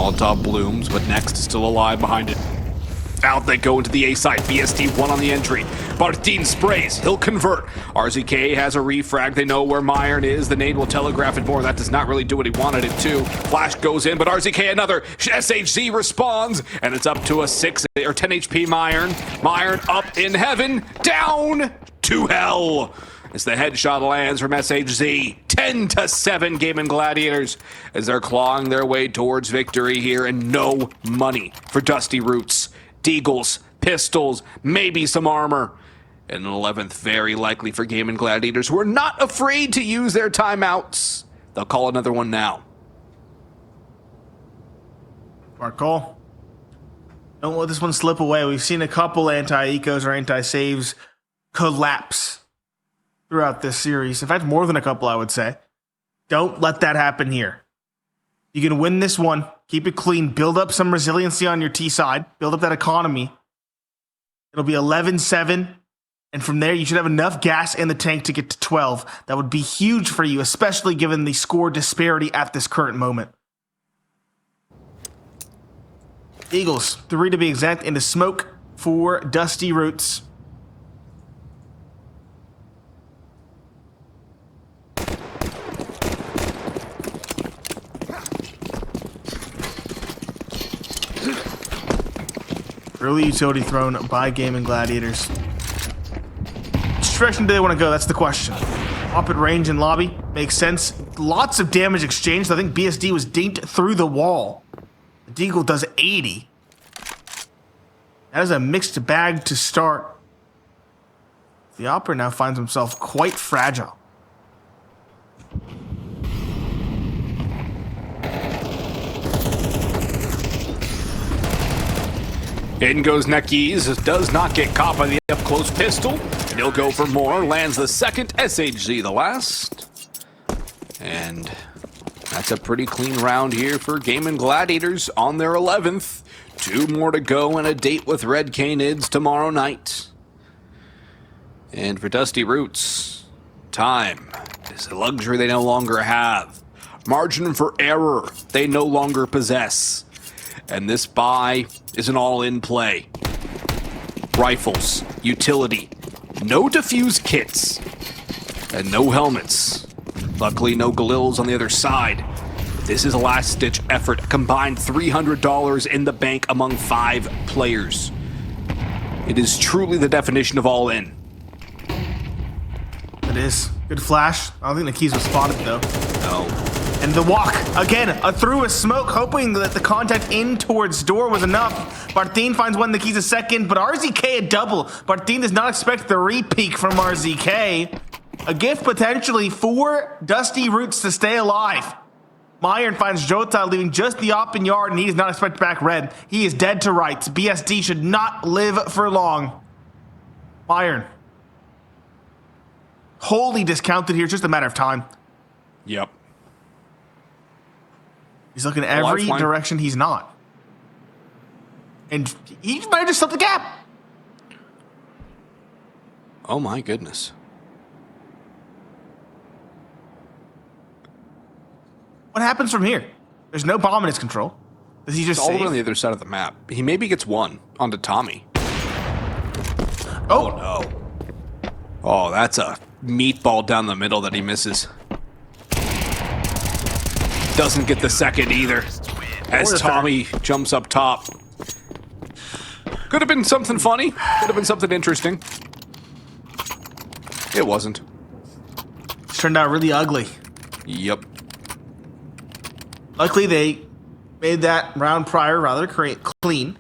Molotov blooms, but Next is still alive behind it. Out they go into the A side. BSD 1 on the entry. Bartin sprays. He'll convert. RZK has a refrag. They know where Myron is. The nade will telegraph it more. That does not really do what he wanted it to. Flash goes in, but RZK another. SHZ responds, and it's up to a 6 or 10 HP Myron. Myron up in heaven. Down to hell. As the headshot lands from SHZ. 10-7 Gaimin Gladiators as they're clawing their way towards victory here, and no money for Dusty Roots. Deagles, pistols, maybe some armor. And an 11th very likely for Gaimin Gladiators, who are not afraid to use their timeouts. They'll call another one now. Smart call. Don't let this one slip away. We've seen a couple anti-ecos or anti-saves collapse throughout this series. In fact, more than a couple, I would say. Don't let that happen here. You can win this one. Keep it clean. Build up some resiliency on your T side. Build up that economy. It'll be 11-7. And from there, you should have enough gas in the tank to get to 12. That would be huge for you, especially given the score disparity at this current moment. Eagles, 3 to be exact, into smoke for Dusty Roots. Early utility thrown by Gaimin Gladiators. Which direction do they want to go? That's the question. Up at range and lobby. Makes sense. Lots of damage exchanged. I think BSD was dinked through the wall. The Deagle does 80. That is a mixed bag to start. The Opera now finds himself quite fragile. In goes Nekis, does not get caught by the up-close pistol. He'll go for more, lands the second, SHZ the last. And that's a pretty clean round here for Gaimin Gladiators on their 11th. 2 more to go and a date with Red Canids tomorrow night. And for Dusty Roots, time is a luxury they no longer have. Margin for error they no longer possess. And this buy is an all-in play. Rifles, utility, no defuse kits, and no helmets. Luckily, no Galils on the other side. This is a last-ditch effort. A combined $300 in the bank among 5 players. It is truly the definition of all-in. It is. Good flash. I don't think the keys was spotted, though. No. And the walk, again, through a smoke, hoping that the contact in towards door was enough. Bartin finds one, the keys a second, but RZK a double. Bartin does not expect the re-peek from RZK. A gift potentially for Dusty Roots to stay alive. Myron finds Jota leaving just the open yard, and he does not expect back red. He is dead to rights. BSD should not live for long. Myron. Wholly discounted here, just a matter of time. Yep. He's looking every direction he's not. And he might have just slipped the gap. Oh my goodness. What happens from here? There's no bomb in his control. Does he just all save? on the other side of the map. He maybe gets one onto Tommy. Oh no. Oh, that's a meatball down the middle that he misses. Doesn't get the second either, as Tommy jumps up top. Could have been something funny. Could have been something interesting. It wasn't. It's turned out really ugly. Yep. Luckily, they made that round prior rather clean.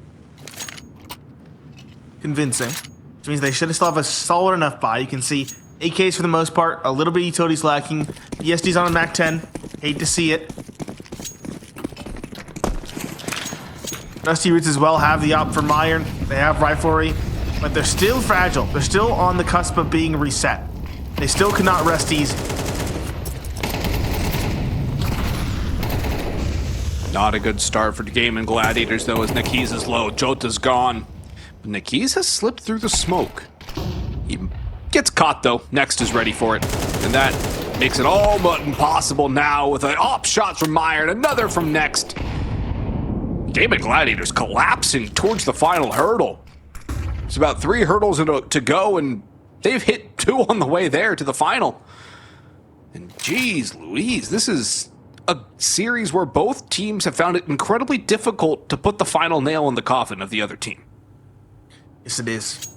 Convincing. Which means they should still have a solid enough buy. You can see AKs for the most part, a little bit of utilities lacking. ESD's on a Mac 10. Hate to see it. Dusty Roots as well have the op for Myron. They have riflery, but they're still fragile. They're still on the cusp of being reset. They still cannot rest easy. Not a good start for the Gaimin Gladiators, though, as Nekis is low. Jota's gone. But Nekis has slipped through the smoke. He gets caught, though. Next is ready for it. And that makes it all but impossible now with an op shot from Myron, another from Next. Gaimin Gladiators collapsing towards the final hurdle. There's about 3 hurdles to go, and they've hit 2 on the way there to the final. And geez Louise, this is a series where both teams have found it incredibly difficult to put the final nail in the coffin of the other team. Yes, it is.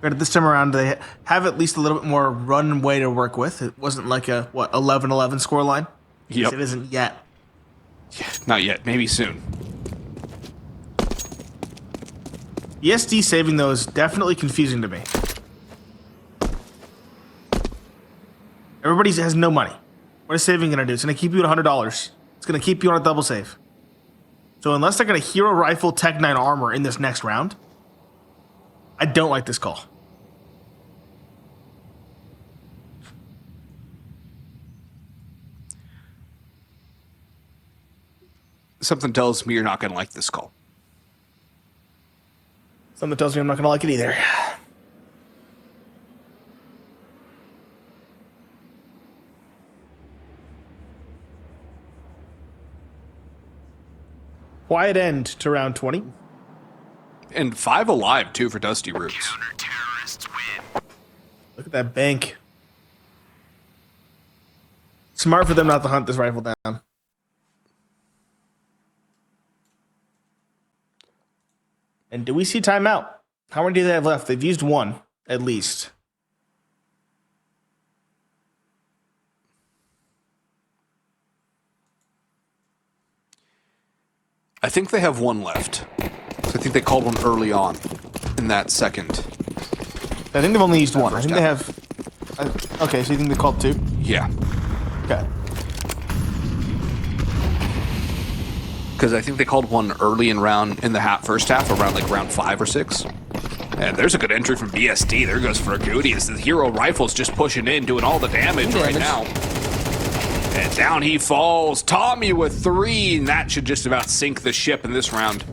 But this time around, they have at least a little bit more runway to work with. It wasn't like a, 11-11 scoreline? Yep. It isn't yet. Yeah, not yet. Maybe soon. ESD saving, though, is definitely confusing to me. Everybody has no money. What is saving going to do? It's going to keep you at $100. It's going to keep you on a double save. So unless they're going to hero rifle Tech 9 armor in this next round, I don't like this call. Something tells me you're not going to like this call. Something tells me I'm not going to like it either. Quiet end to round 20. And 5 alive, too, for Dusty Roots. Look at that bank. Smart for them not to hunt this rifle down. And do we see timeout? How many do they have left? They've used 1, at least. I think they have 1 left. So I think they called one early on in that second. I think they've only used 1. I think they have... okay, so you think they called 2? Yeah. Okay. Because I think they called one early in the first half, around like round 5 or 6. And there's a good entry from BSD. There goes for Agudi as the hero rifle's just pushing in, doing all the damage right now. And down he falls. Tommy with 3, and that should just about sink the ship in this round.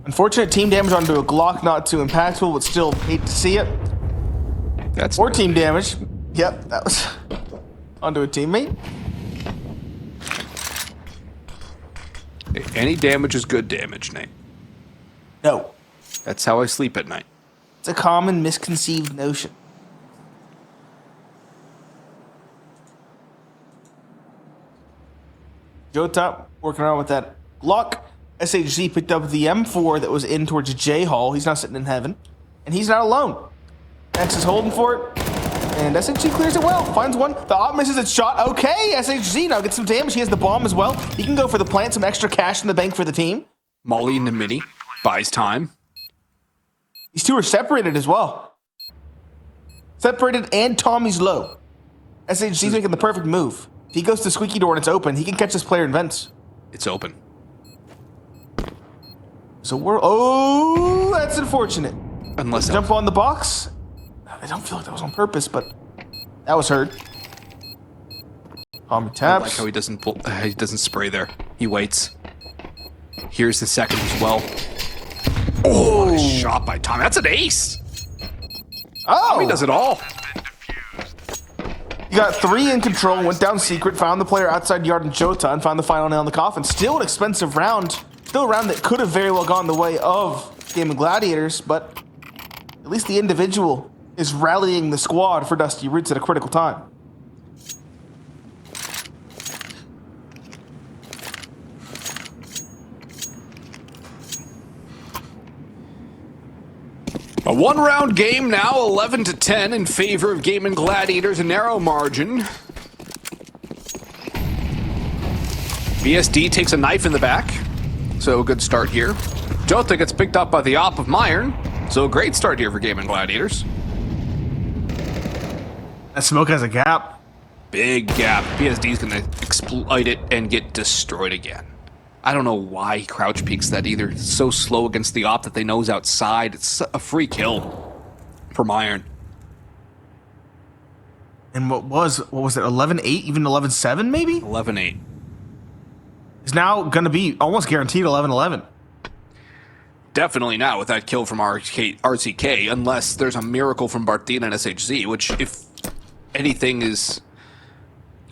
Unfortunate team damage onto a Glock, not too impactful, but still hate to see it. That's 4 team damage. Yep, that was onto a teammate. Any damage is good damage, Nate. No. That's how I sleep at night. It's a common misconceived notion. Jota working around with that Glock. SHZ picked up the M4 that was in towards J Hall. He's now sitting in heaven. And he's not alone. X is holding for it. And SHZ clears it well. Finds one. The op misses its shot. Okay, SHZ now gets some damage. He has the bomb as well. He can go for the plant. Some extra cash in the bank for the team. Molly into mini. Buys time. These 2 are separated as well. Separated and Tommy's low. SHZ's making the perfect move. If he goes to squeaky door and it's open, he can catch this player in vents. It's open. So we're... oh, that's unfortunate. Unless Jump on the box. I don't feel like that was on purpose, but that was heard. Tommy taps. I like how he doesn't spray there. He waits. Here's the second as well. Oh, what a shot by Tommy. That's an ace. Oh! Tommy does it all. You got 3 in control, went down secret, found the player outside yard in Jota, and found the final nail in the coffin. Still an expensive round. Still a round that could have very well gone the way of Gaimin Gladiators, but at least the individual is rallying the squad for Dusty Roots at a critical time. A 1-round game now, 11-10 in favor of Gaimin Gladiators, a narrow margin. BSD takes a knife in the back, so a good start here. Jota gets picked up by the op of Myron, so a great start here for Gaimin Gladiators. That smoke has a gap. Big gap. BSD's gonna exploit it and get destroyed again. I don't know why he crouch peeks that either. It's so slow against the op that they know is outside. It's a free kill from Iron. And what was it, 11-8, even 11-7 maybe? 11-8. Is now going to be almost guaranteed 11-11. Definitely not with that kill from RCK, unless there's a miracle from Bartina and SHZ, which if anything is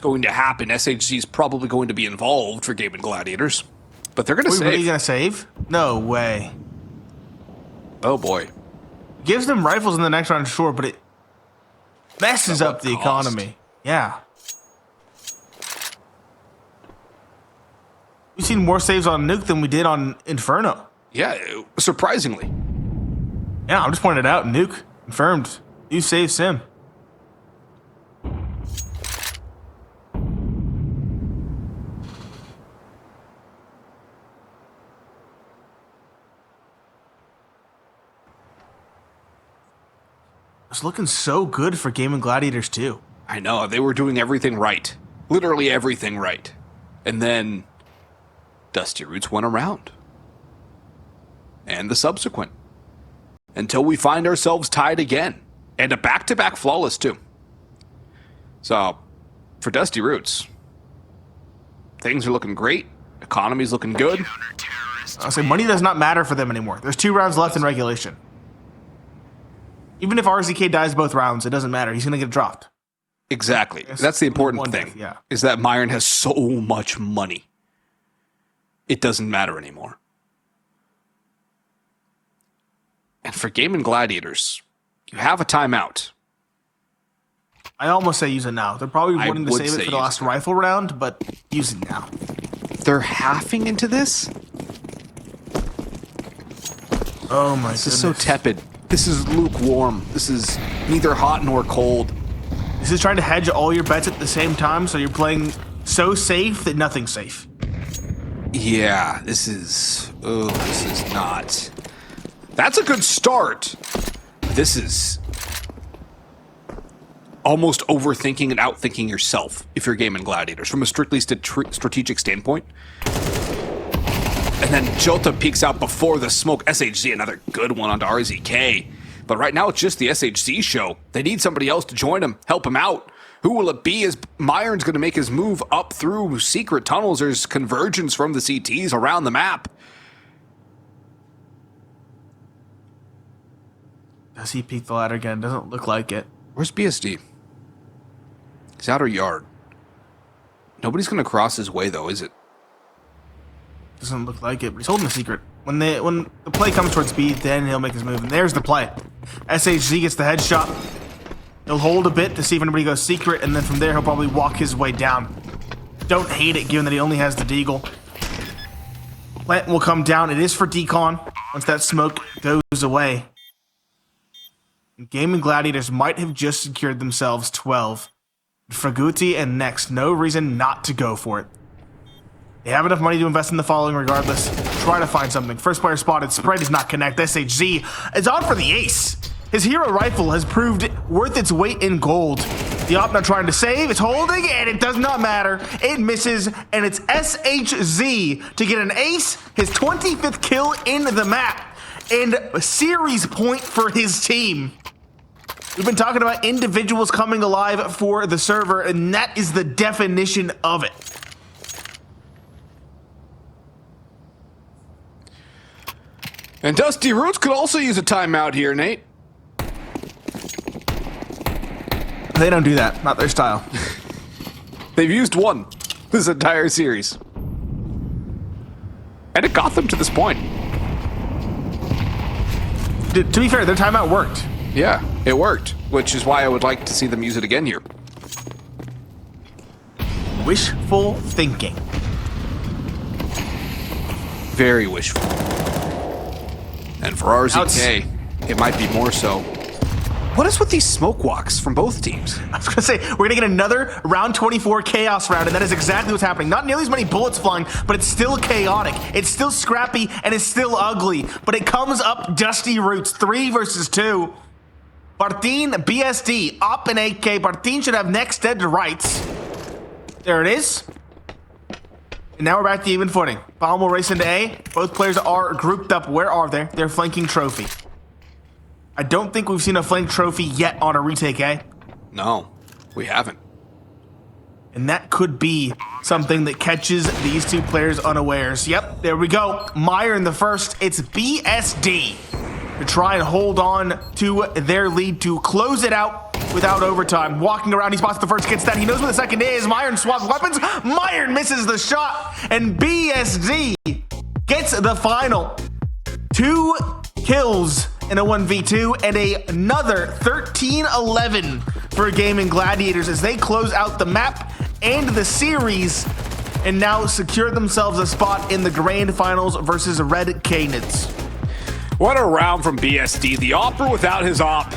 going to happen, SHZ is probably going to be involved for Gaimin Gladiators. but they're going to Are we save. really going to save? No way. Oh, boy. Gives them rifles in the next round, sure, but it messes up the economy. Yeah. We've seen more saves on Nuke than we did on Inferno. Yeah, surprisingly. Yeah, I'm just pointing it out. Nuke confirmed. You save sim. It's looking so good for Gaimin Gladiators too. I know, they were doing everything right. Literally everything right. And then Dusty Roots went around. And the subsequent. Until we find ourselves tied again. And a back-to-back flawless too. So, for Dusty Roots, things are looking great. Economy's looking good. I'll say money does not matter for them anymore. There's 2 rounds left in regulation. Even if RZK dies both rounds, it doesn't matter. He's going to get dropped. Exactly. That's the important thing. Death, yeah. Is that Myron has so much money. It doesn't matter anymore. And for Gaimin Gladiators, you have a timeout. I almost say use it now. They're probably I wanting to would save say it for the use last it. rifle round, but use it now. They're halving into this? Oh my This goodness. is so tepid. This is lukewarm. This is neither hot nor cold. This is trying to hedge all your bets at the same time, so you're playing so safe that nothing's safe. Yeah, this is not. That's a good start. This is almost overthinking and outthinking yourself if you're Gaimin Gladiators from a strictly strategic standpoint. And then Jota peeks out before the smoke. SHZ, another good one onto RZK. But right now it's just the SHZ show. They need somebody else to join him, help him out. Who will it be as Myron's going to make his move up through secret tunnels? There's convergence from the CTs around the map. Does he peek the ladder again? Doesn't look like it. Where's BSD? He's outer yard. Nobody's going to cross his way though, is it? Doesn't look like it, but he's holding a secret. When the play comes towards B, then he'll make his move. And there's the play. SHZ gets the headshot. He'll hold a bit to see if anybody goes secret, and then from there he'll probably walk his way down. Don't hate it, given that he only has the deagle. Plant will come down. It is for decon once that smoke goes away. Gaimin Gladiators might have just secured themselves 12. Fraguti and Next, no reason not to go for it. They have enough money to invest in the following regardless. Try to find something. First player spotted. Spread does not connect. SHZ is on for the ace. His hero rifle has proved worth its weight in gold. The op not trying to save. It's holding, and it does not matter. It misses, and it's SHZ to get an ace, his 25th kill in the map, and a series point for his team. We've been talking about individuals coming alive for the server, and that is the definition of it. And Dusty Roots could also use a timeout here, Nate. They don't do that. Not their style. They've used one this entire series. And it got them to this point. To be fair, their timeout worked. Yeah, it worked, which is why I would like to see them use it again here. Wishful thinking. Very wishful. And for RZK, it might be more so. What is with these smoke walks from both teams? I was gonna say, we're gonna get another round 24 chaos round, and that is exactly what's happening. Not nearly as many bullets flying, but it's still chaotic. It's still scrappy, and it's still ugly. But it comes up Dusty Roots, 3 versus 2. Bartin, BSD, Op and AK. Bartin should have next dead to rights. There it is. And now we're back to even footing. Bomb will race into A. Both players are grouped up. Where are they? They're flanking trophy. I don't think we've seen a flank trophy yet on a retake A. No, we haven't. And that could be something that catches these two players unawares. Yep, there we go. Meyer in the first. It's BSD to try and hold on to their lead to close it out without overtime. Walking around, he spots the first, gets that. He knows where the second is. Myron swaps weapons. Myron misses the shot. And BSD It's the final. 2 kills in a 1v2 and another 13-11 for Gaimin Gladiators as they close out the map and the series and now secure themselves a spot in the grand finals versus Red Canids. What a round from BSD. The Opera without his op.